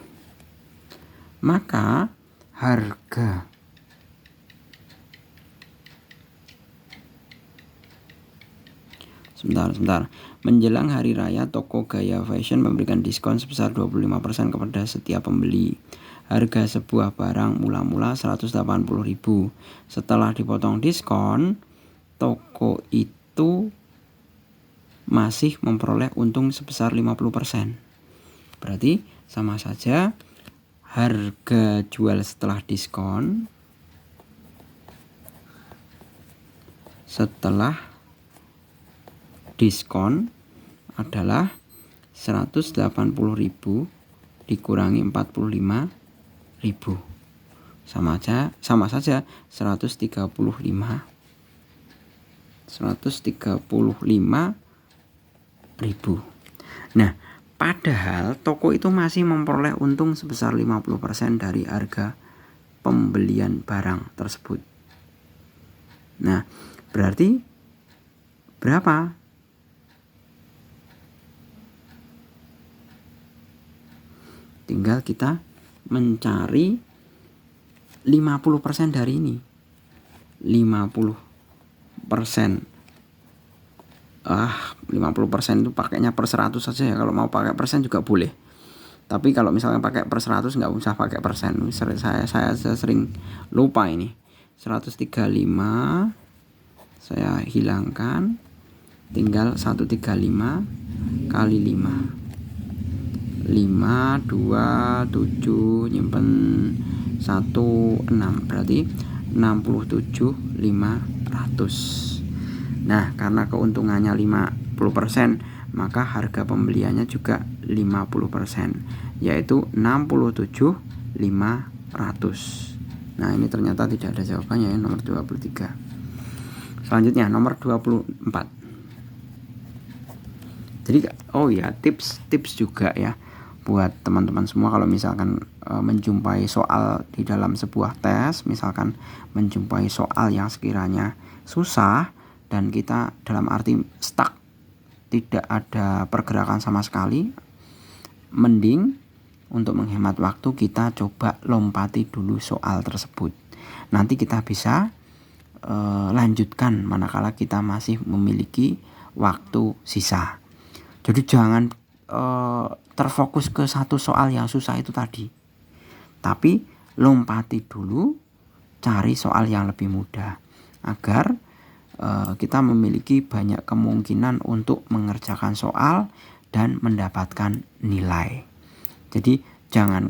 Maka harga Sebentar. Menjelang hari raya, toko gaya fashion memberikan diskon sebesar 25% kepada setiap pembeli. Harga sebuah barang mula-mula 180.000. Setelah dipotong diskon, toko itu masih memperoleh untung sebesar 50%. Berarti sama saja harga jual setelah diskon adalah 180.000 dikurangi 45.000. Sama saja 135.000. Nah, Padahal toko itu masih memperoleh untung sebesar 50% dari harga pembelian barang tersebut. Nah, berarti berapa? Tinggal kita mencari 50% dari ini. 50%. 50% itu pakainya per 100 saja ya. Kalau mau pakai persen juga boleh. Tapi kalau misalnya pakai per 100 nggak usah pakai persen. Saya sering lupa ini. 135 saya hilangkan. Tinggal 135 kali 5. 5, 2, 7, nyimpen 1, 6. Berarti 67.500. Nah, karena keuntungannya 50%, maka harga pembeliannya juga 50%, yaitu 67.500. Nah, ini ternyata tidak ada jawabannya ya, nomor 23. Selanjutnya nomor 24. Jadi tips juga ya buat teman-teman semua kalau misalkan menjumpai soal di dalam sebuah tes, misalkan menjumpai soal yang sekiranya susah dan kita dalam arti stuck, tidak ada pergerakan sama sekali, mending untuk menghemat waktu kita coba lompati dulu soal tersebut. Nanti kita bisa lanjutkan manakala kita masih memiliki waktu sisa. Jadi jangan terfokus ke satu soal yang susah itu tadi, tapi lompati dulu, cari soal yang lebih mudah agar kita memiliki banyak kemungkinan untuk mengerjakan soal dan mendapatkan nilai. Jadi jangan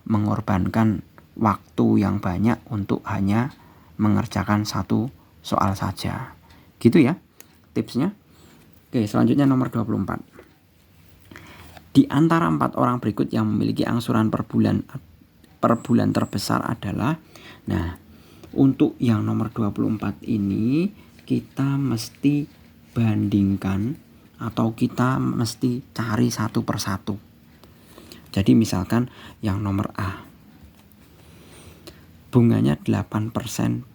mengorbankan waktu yang banyak untuk hanya mengerjakan satu soal saja. Gitu ya tipsnya. Oke, selanjutnya nomor 24. Di antara 4 orang berikut yang memiliki angsuran per bulan terbesar adalah, nah, untuk yang nomor 24 ini kita mesti bandingkan atau kita mesti cari satu persatu. Jadi misalkan yang nomor A, bunganya 8%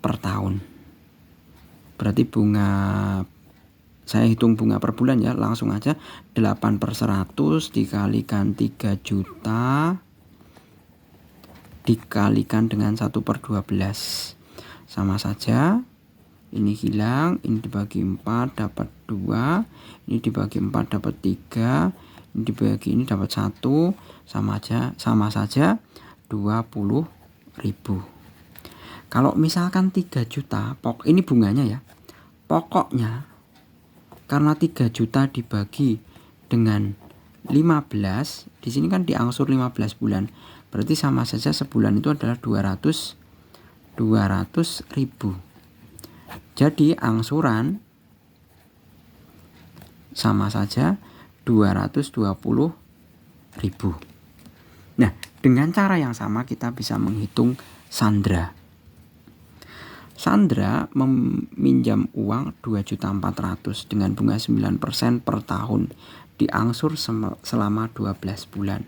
per tahun. Berarti saya hitung bunga per bulan ya, langsung aja 8/100 dikalikan 3 juta dikalikan dengan 1/12. Sama saja, ini hilang, ini dibagi 4 dapat 2, ini dibagi 4 dapat 3, ini dibagi ini dapat 1, sama saja 20.000. Kalau misalkan 3 juta, ini bunganya ya, pokoknya karena 3 juta dibagi dengan 15, di sini kan diangsur 15 bulan. Berarti sama saja sebulan itu adalah 200.000. Jadi angsuran sama saja 220.000. Nah, dengan cara yang sama kita bisa menghitung Sandra. Sandra meminjam uang 2.400.000 dengan bunga 9% per tahun, diangsur selama 12 bulan.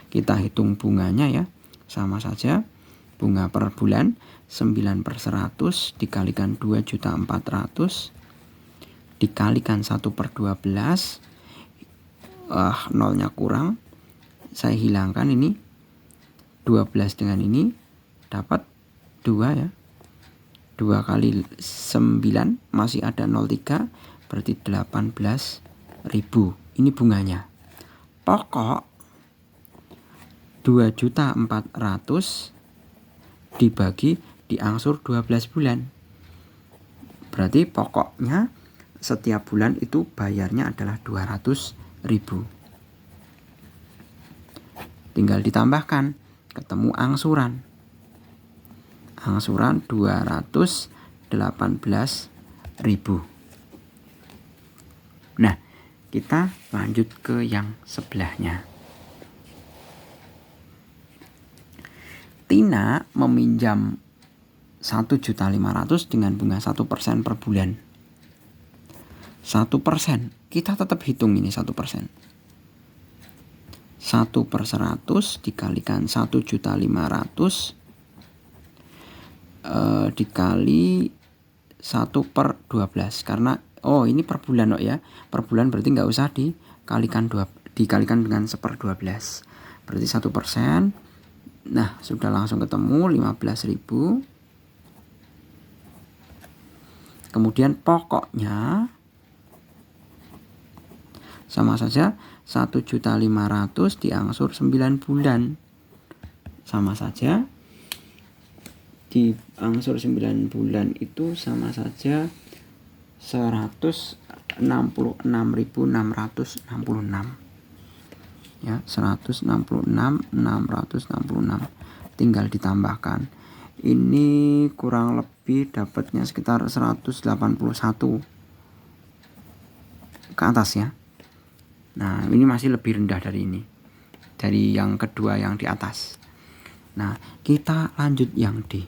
Kita hitung bunganya ya, sama saja bunga per bulan 9/100 dikalikan 2.400.000 dikalikan 1/12. Nolnya kurang, saya hilangkan ini, 12 dengan ini dapat 2 ya. 2 kali 9 masih ada 0,3, berarti 18.000. Ini bunganya. Pokok 2.400.000 dibagi diangsur 12 bulan. Berarti pokoknya setiap bulan itu bayarnya adalah 200.000. Tinggal ditambahkan, ketemu angsuran. Angsuran 218.000. Nah, kita lanjut ke yang sebelahnya. Tina meminjam 1.500.000 dengan bunga 1% per bulan. 1%, kita tetap hitung ini 1%. 1/100 dikalikan 1.500.000 dikali 1/12, karena ini per bulan ya. Per bulan berarti nggak usah dikalikan dengan 1/12. Berarti 1%. Nah, sudah langsung ketemu 15.000. Kemudian pokoknya sama saja 1.500.000 diangsur 9 bulan. Sama saja diangsur 9 bulan itu sama saja 166.666 ya, 166.666. Tinggal ditambahkan. Ini kurang lebih dapatnya sekitar 181 ke atas ya. Nah, ini masih lebih rendah dari ini, dari yang kedua yang di atas. Nah, kita lanjut yang D.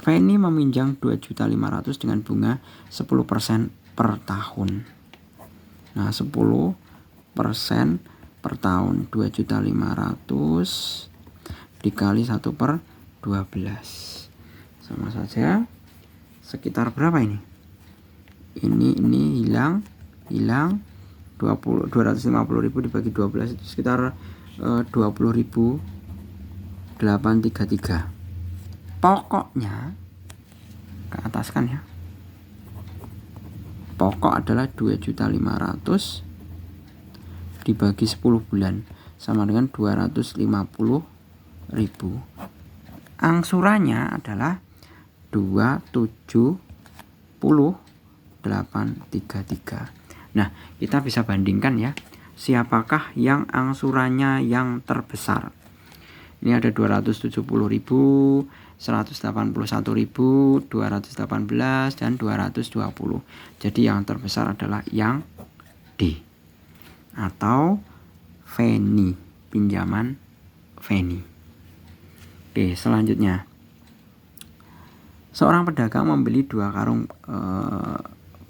Feni meminjam 2.500.000 dengan bunga 10% per tahun. Nah, 10% per tahun, 2.500.000 dikali 1/12. Sama saja sekitar berapa ini? Ini hilang 250.000 dibagi 12 itu sekitar 20.833. Pokoknya ke atas kan ya. Pokok adalah 2.500.000 dibagi 10 bulan sama dengan 250.000. Angsurannya adalah 270.833. Nah, kita bisa bandingkan ya, siapakah yang angsurannya yang terbesar. Ini ada 270.000, 181.000, 218 dan 220. Jadi yang terbesar adalah yang D atau Feni, pinjaman Feni. Oke, selanjutnya. Seorang pedagang membeli 2 karung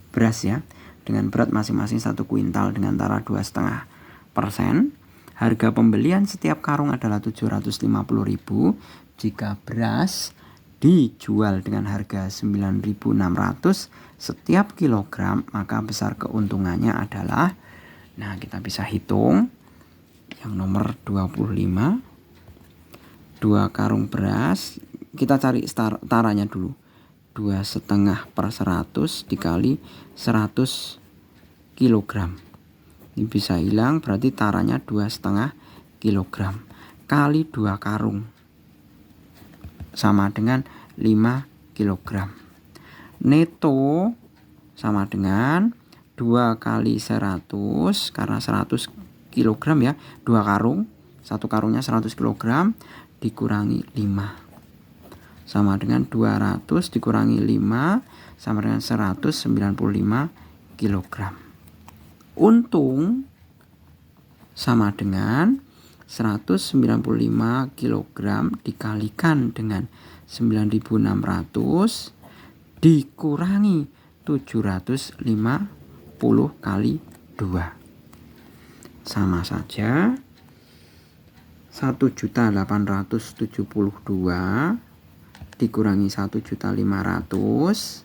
beras ya, dengan berat masing-masing 1 kuintal dengan taraf 2,5%. Harga pembelian setiap karung adalah 750.000. Jika beras dijual dengan harga 9.600 setiap kilogram, maka besar keuntungannya adalah, nah kita bisa hitung yang nomor 25. 2 karung beras, kita cari taranya dulu. 2,5/100 dikali 100 kilogram. Ini bisa hilang, berarti taranya 2,5 kilogram kali 2 karung sama dengan 5 kilogram. Neto sama dengan 2 kali 100, karena 100 kilogram ya, 2 karung, 1 karungnya 100 kilogram dikurangi 5 sama dengan 200 dikurangi 5 sama dengan 195 kilogram. Untung sama dengan 195 kilogram dikalikan dengan 9.600 dikurangi 750 kali 2. Sama saja 1.872 dikurangi 1.500.000,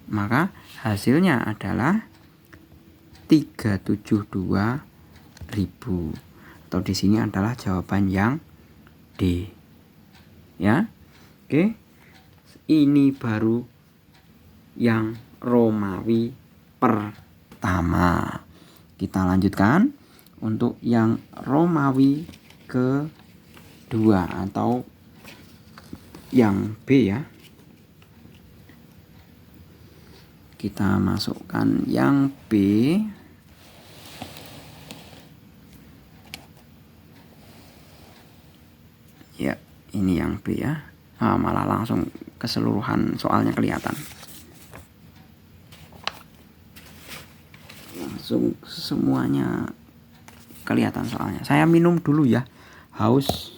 maka hasilnya adalah 372.000. Atau di sini adalah jawaban yang D. Ya. Oke. Ini baru yang Romawi pertama. Kita lanjutkan untuk yang Romawi kedua atau yang B ya. Kita masukkan yang B. Ya, ini yang B ya. Malah langsung keseluruhan soalnya kelihatan. Langsung semuanya kelihatan soalnya. Saya minum dulu ya. Haus.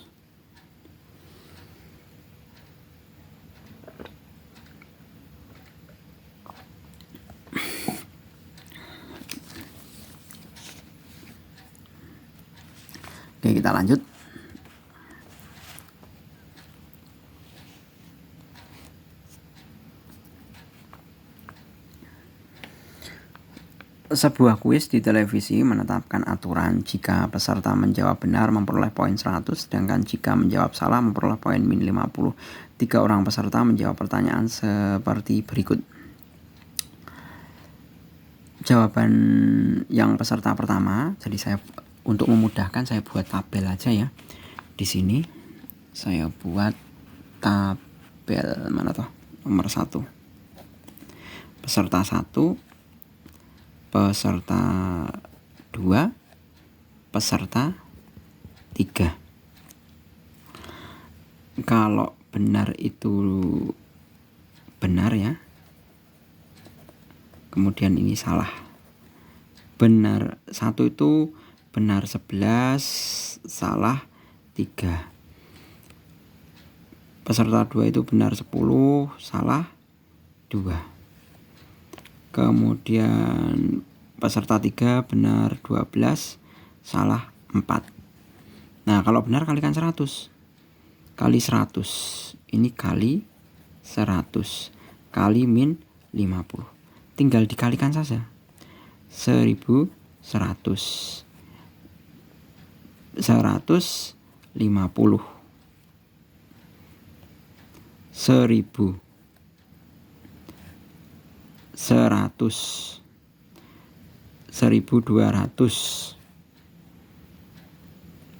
Oke, kita lanjut. Sebuah kuis di televisi menetapkan aturan jika peserta menjawab benar memperoleh poin 100, sedangkan jika menjawab salah memperoleh poin min 50. 3 orang peserta menjawab pertanyaan seperti berikut. Jawaban yang peserta pertama, jadi saya untuk memudahkan saya buat tabel aja ya. Di sini saya buat tabel mana toh? Nomor 1. Peserta 1, peserta 2, peserta 3. Kalau benar itu benar ya. Kemudian ini salah. Benar 1 itu benar 11, salah 3. Peserta 2 itu benar 10, salah 2. Kemudian peserta 3 benar 12, salah 4. Nah, kalau benar kalikan 100. Kali 100. Ini kali 100. Kali min 50. Tinggal dikalikan saja. 1100. 150. 1000. 100. 1200.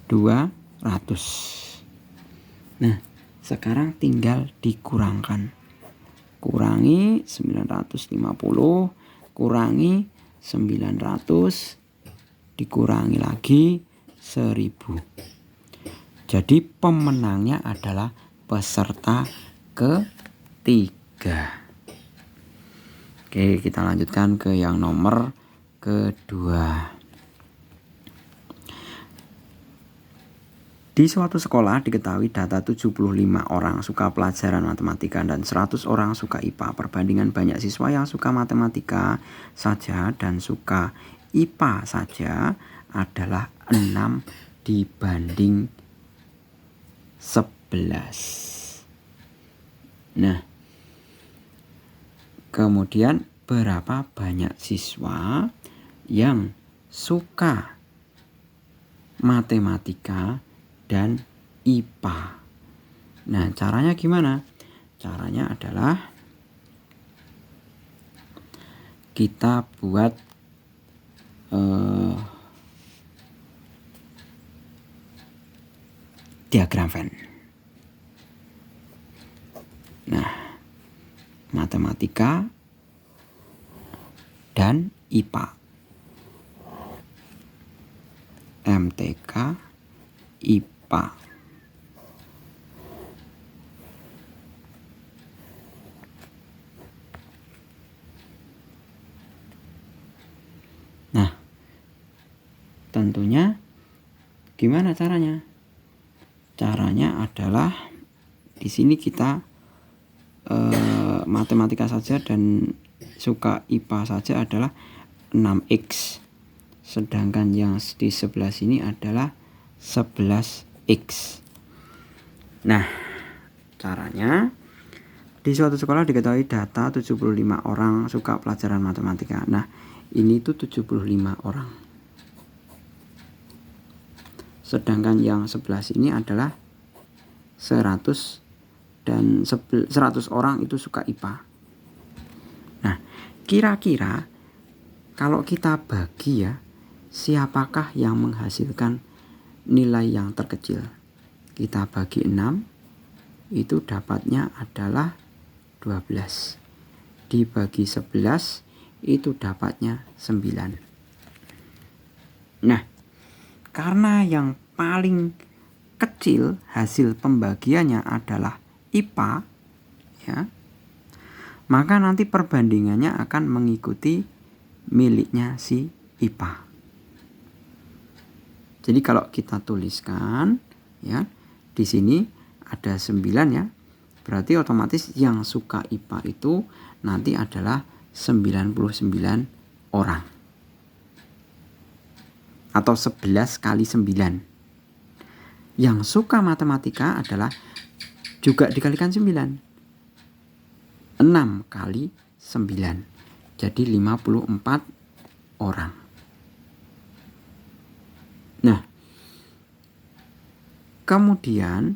200. Nah, sekarang tinggal dikurangkan. Kurangi 950, kurangi 900, dikurangi lagi 1000. Jadi pemenangnya adalah peserta ketiga. Oke, kita lanjutkan ke yang nomor kedua. Di suatu sekolah diketahui data 75 orang suka pelajaran matematika dan 100 orang suka IPA. Perbandingan banyak siswa yang suka matematika saja dan suka IPA saja adalah 6 dibanding 11. Nah, kemudian berapa banyak siswa yang suka matematika dan IPA. Nah, caranya gimana? Caranya adalah kita buat diagram Venn. Nah, matematika dan IPA. MTK IPA. Nah, tentunya gimana caranya? Caranya adalah di sini kita matematika saja dan suka IPA saja adalah 6x. Sedangkan yang di sebelah sini adalah 11x. Nah, caranya di suatu sekolah diketahui data 75 orang suka pelajaran matematika. Nah, ini tuh 75 orang. Sedangkan yang sebelah sini adalah 100 dan 100 orang itu suka IPA. Nah, kira-kira kalau kita bagi ya, siapakah yang menghasilkan nilai yang terkecil? Kita bagi 6, itu dapatnya adalah 12. Dibagi 11, itu dapatnya 9. Nah, karena yang paling kecil hasil pembagiannya adalah IPA, ya, maka nanti perbandingannya akan mengikuti miliknya si IPA. Jadi kalau kita tuliskan ya, di sini ada 9 ya. Berarti otomatis yang suka IPA itu nanti adalah 99 orang. Atau 11 kali 9. Yang suka matematika adalah juga dikalikan 9. 6 kali 9. Jadi 54 orang. Nah, kemudian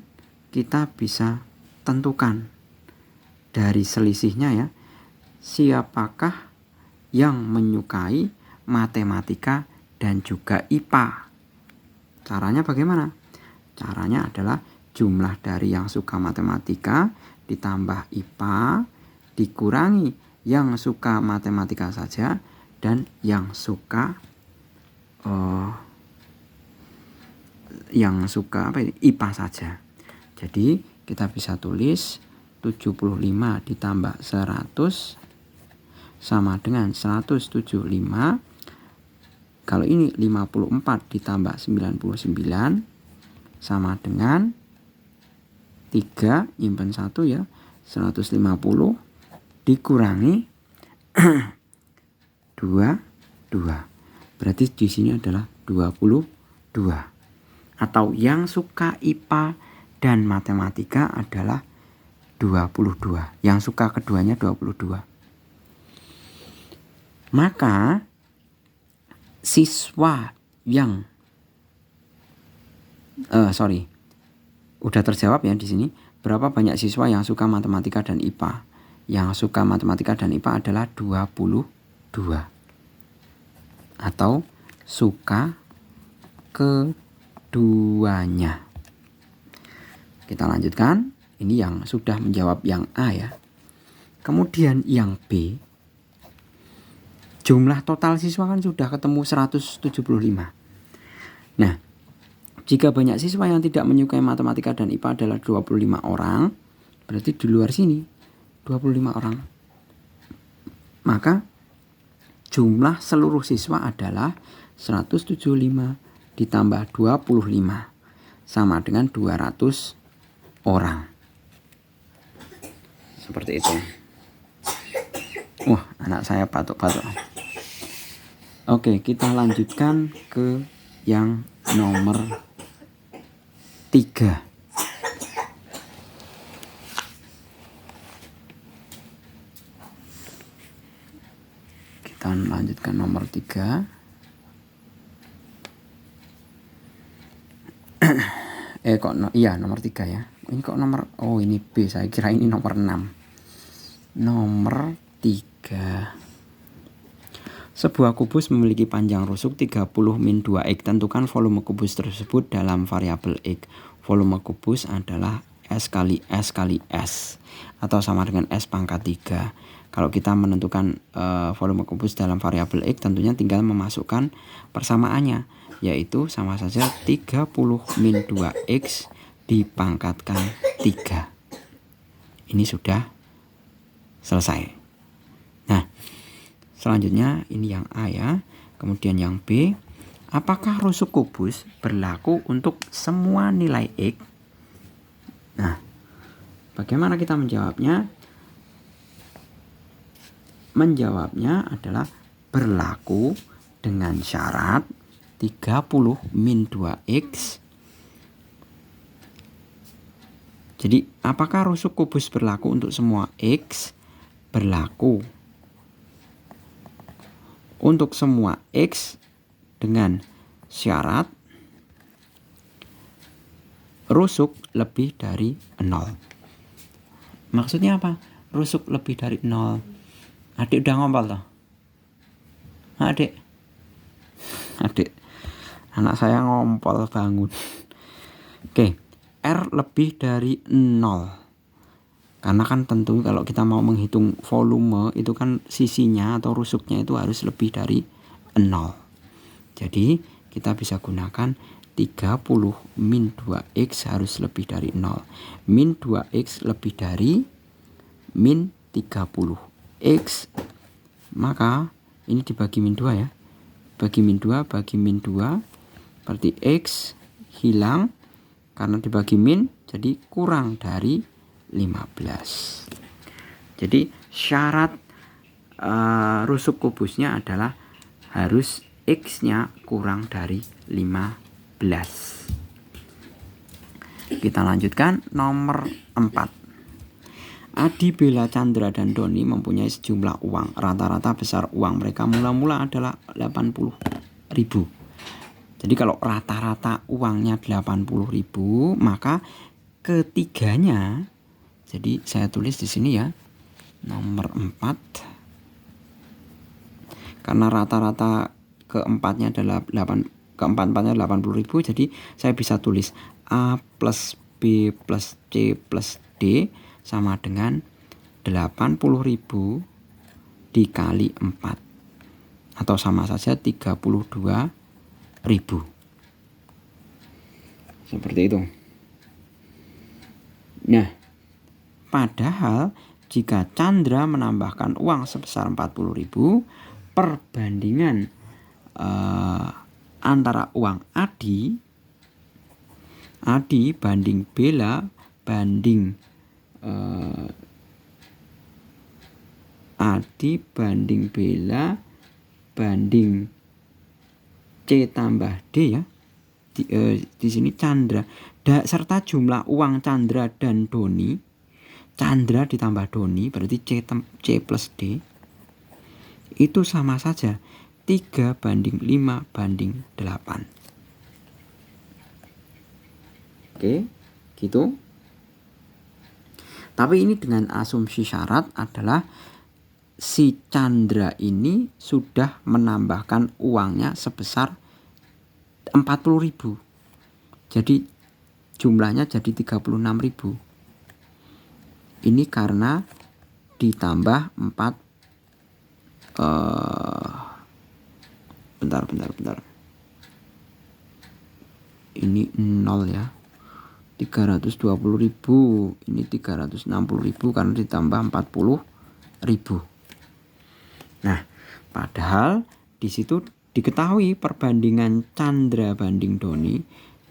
kita bisa tentukan dari selisihnya ya, siapakah yang menyukai matematika dan juga IPA. Caranya bagaimana? Caranya adalah jumlah dari yang suka matematika ditambah IPA dikurangi yang suka matematika saja dan yang suka IPA saja. Jadi kita bisa tulis 75 ditambah 100 sama dengan 175. Kalau ini 54 ditambah 99 sama dengan 3, nyimpen 1 ya, 150 dikurangi 22. Berarti di sini adalah 22. Atau yang suka IPA dan matematika adalah 22. Yang suka keduanya 22. Maka siswa yang udah terjawab ya di sini. Berapa banyak siswa yang suka matematika dan IPA? Yang suka matematika dan IPA adalah 22. Atau suka keduanya. Kita lanjutkan. Ini yang sudah menjawab yang A ya. Kemudian yang B. Jumlah total siswa kan sudah ketemu 175. Nah, jika banyak siswa yang tidak menyukai matematika dan IPA adalah 25 orang, berarti di luar sini 25 orang. Maka jumlah seluruh siswa adalah 175 ditambah 25 sama dengan 200 orang. Seperti itu. Wah, anak saya batuk-batuk. Oke, kita lanjutkan ke yang nomor 3. Kita lanjutkan nomor 3. Nomor 3 ya. Ini kok nomor, ini B, saya kira ini nomor 6. Nomor 3. Sebuah kubus memiliki panjang rusuk 30 min 2x. Tentukan volume kubus tersebut dalam variabel x. Volume kubus adalah S kali S kali S, atau sama dengan S pangkat 3. Kalau kita menentukan volume kubus dalam variabel x, tentunya tinggal memasukkan persamaannya, yaitu sama saja 30 min 2x dipangkatkan 3. Ini sudah selesai. Nah, selanjutnya ini yang A ya. Kemudian yang B, apakah rusuk kubus berlaku untuk semua nilai x? Nah, bagaimana kita menjawabnya? Menjawabnya adalah berlaku dengan syarat 30 min 2x. Jadi, apakah rusuk kubus berlaku untuk semua x? Berlaku untuk semua x dengan syarat rusuk lebih dari 0. Maksudnya apa? Rusuk lebih dari 0. Adik udah ngompol toh? Adik. Anak saya ngompol bangun. Oke. R lebih dari 0. Karena kan tentu kalau kita mau menghitung volume itu kan sisinya atau rusuknya itu harus lebih dari 0. Jadi kita bisa gunakan 30 min 2x harus lebih dari 0. Min 2x lebih dari min 30x. Maka ini dibagi min 2 ya. Bagi min 2 bagi min 2. Berarti x hilang karena dibagi min, jadi kurang dari 15. Jadi syarat rusuk kubusnya adalah harus x-nya kurang dari 15. Kita lanjutkan nomor 4. Adi, Bella, Chandra, dan Doni mempunyai sejumlah uang. Rata-rata besar uang mereka mula-mula adalah 80.000. Jadi kalau rata-rata uangnya 80.000, maka ketiganya, jadi saya tulis di sini ya, nomor 4. Karena rata-rata keempatnya adalah 80.000, jadi saya bisa tulis A plus B plus C plus D sama dengan 80.000 dikali 4, atau sama saja 32.000. Seperti itu. Nah, padahal jika Chandra menambahkan uang sebesar 40.000, perbandingan antara uang Adi banding Bella banding Adi banding Bella banding C tambah D ya. Di sini Chandra serta jumlah uang Chandra dan Doni. Chandra ditambah Doni berarti C plus D. Itu sama saja 3 banding 5 banding 8. Oke, gitu. Tapi ini dengan asumsi syarat adalah si Chandra ini sudah menambahkan uangnya sebesar 40.000. Jadi jumlahnya jadi 36.000. Ini karena ditambah 4 bentar. Ini 0 ya. 320.000, ini 360.000 karena ditambah 40.000. Nah, padahal di situ diketahui perbandingan Chandra banding Doni,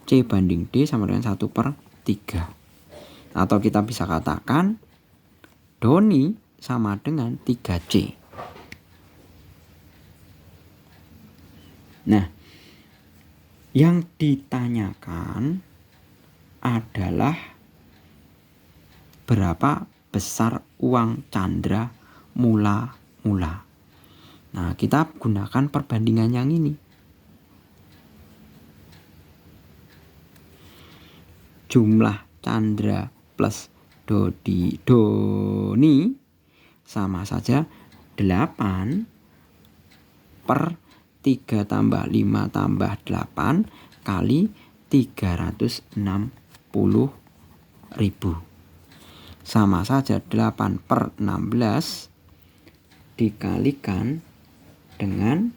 C banding D sama dengan 1/3. Atau kita bisa katakan Doni sama dengan 3C. Nah, yang ditanyakan adalah berapa besar uang Chandra mula-mula. Nah, kita gunakan perbandingan yang ini. Jumlah Chandra plus Doni sama saja 8 per 3 tambah 5 tambah 8 kali 360.000. Sama saja 8/16 dikalikan dengan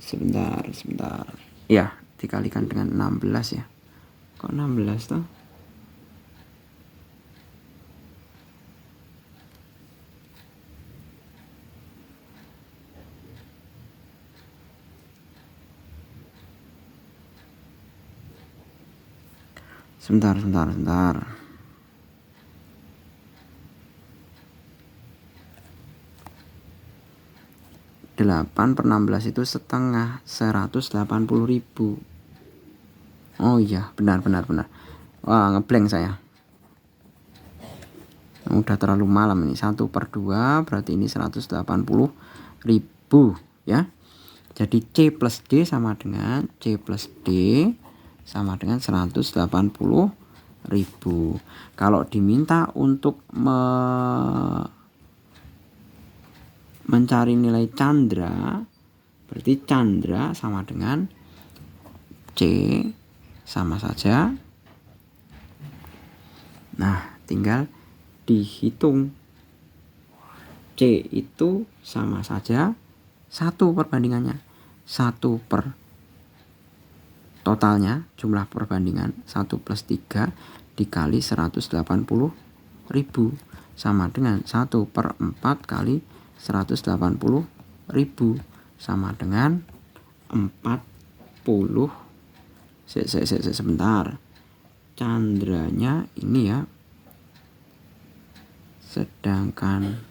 sebentar. Ya, dikalikan dengan 16 ya. Kok 16 toh? Sebentar. 8/16 itu setengah, 180.000. Oh iya, benar. Wah, ngeblank saya. Udah terlalu malam ini. 1/2 berarti ini 180.000 ya. Jadi C plus D sama dengan 180.000. Kalau diminta untuk mencari nilai Chandra, berarti Chandra sama dengan C sama saja. Nah, tinggal dihitung. C itu sama saja 1 perbandingannya. 1 per totalnya, jumlah perbandingan 1 plus 3 dikali 180.000 sama dengan 1/4 kali 180.000 sama dengan 40. Sebentar. Chandranya ini ya. Sedangkan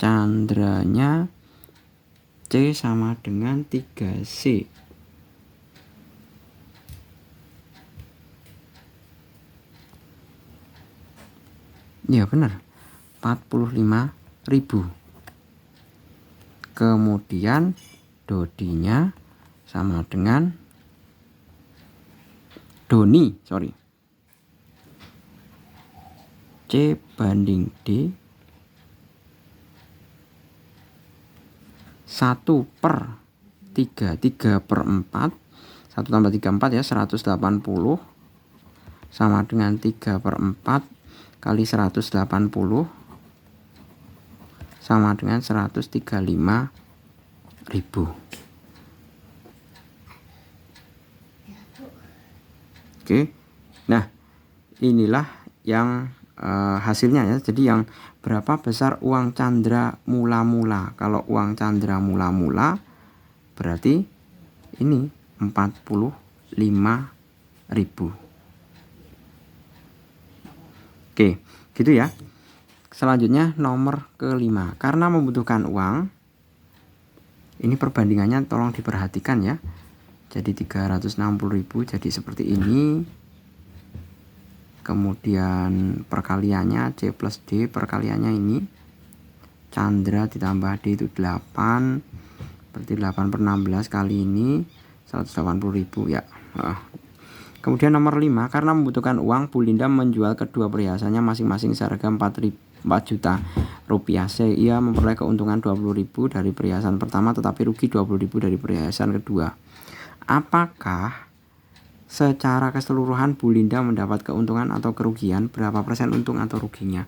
candranya C sama dengan 3C. Ya benar, 45.000. Kemudian Dodinya sama dengan Doni, C banding D 1/3, 3/4, 1 tambah 3 4 ya, 180 sama dengan 3/4 kali 180 sama dengan 135.000. Oke, nah inilah yang hasilnya ya. Jadi yang berapa besar uang candra mula-mula. Kalau uang candra mula-mula berarti ini 45.000. Oke, gitu ya. Selanjutnya nomor kelima. Karena membutuhkan uang, ini perbandingannya tolong diperhatikan ya. Jadi 360.000 jadi seperti ini. Kemudian perkaliannya C plus D, perkaliannya ini candra ditambah D itu 8, berarti 8/16 kali ini 180.000 ya. Kemudian nomor 5, karena membutuhkan uang, Bu Linda menjual kedua perhiasannya masing-masing seharga 4 juta rupiah. Ia memperoleh keuntungan 20.000 dari perhiasan pertama tetapi rugi 20.000 dari perhiasan kedua. Apakah secara keseluruhan Bu Linda mendapat keuntungan atau kerugian? Berapa persen untung atau ruginya?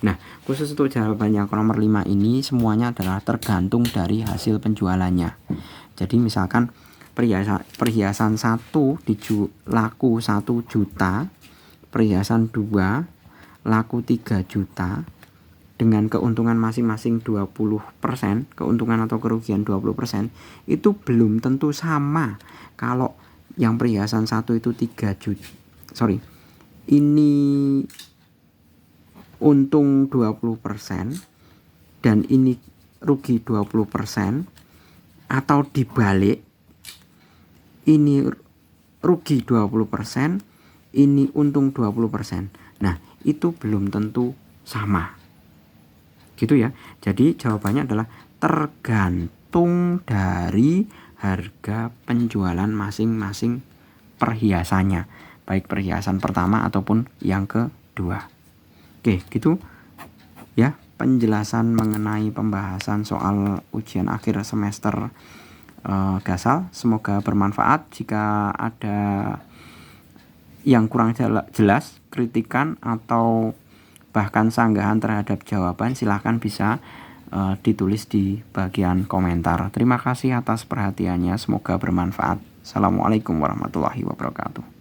Nah, khusus untuk jawabannya nomor 5 ini semuanya adalah tergantung dari hasil penjualannya. Jadi misalkan perhiasan 1 laku 1 juta, perhiasan 2 laku 3 juta dengan keuntungan masing-masing 20%, keuntungan atau kerugian 20%, itu belum tentu sama. Kalau yang perhiasan 1 itu 3 juta, ini untung 20% dan ini rugi 20%, atau dibalik, ini rugi 20%, ini untung 20%. Nah, itu belum tentu sama. Gitu ya. Jadi jawabannya adalah tergantung dari harga penjualan masing-masing perhiasannya, baik perhiasan pertama ataupun yang kedua. Oke, gitu ya penjelasan mengenai pembahasan soal ujian akhir semester Gasal. Semoga bermanfaat. Jika ada yang kurang jelas, kritikan atau bahkan sanggahan terhadap jawaban, silahkan bisa ditulis di bagian komentar. Terima kasih atas perhatiannya, semoga bermanfaat. Assalamualaikum warahmatullahi wabarakatuh.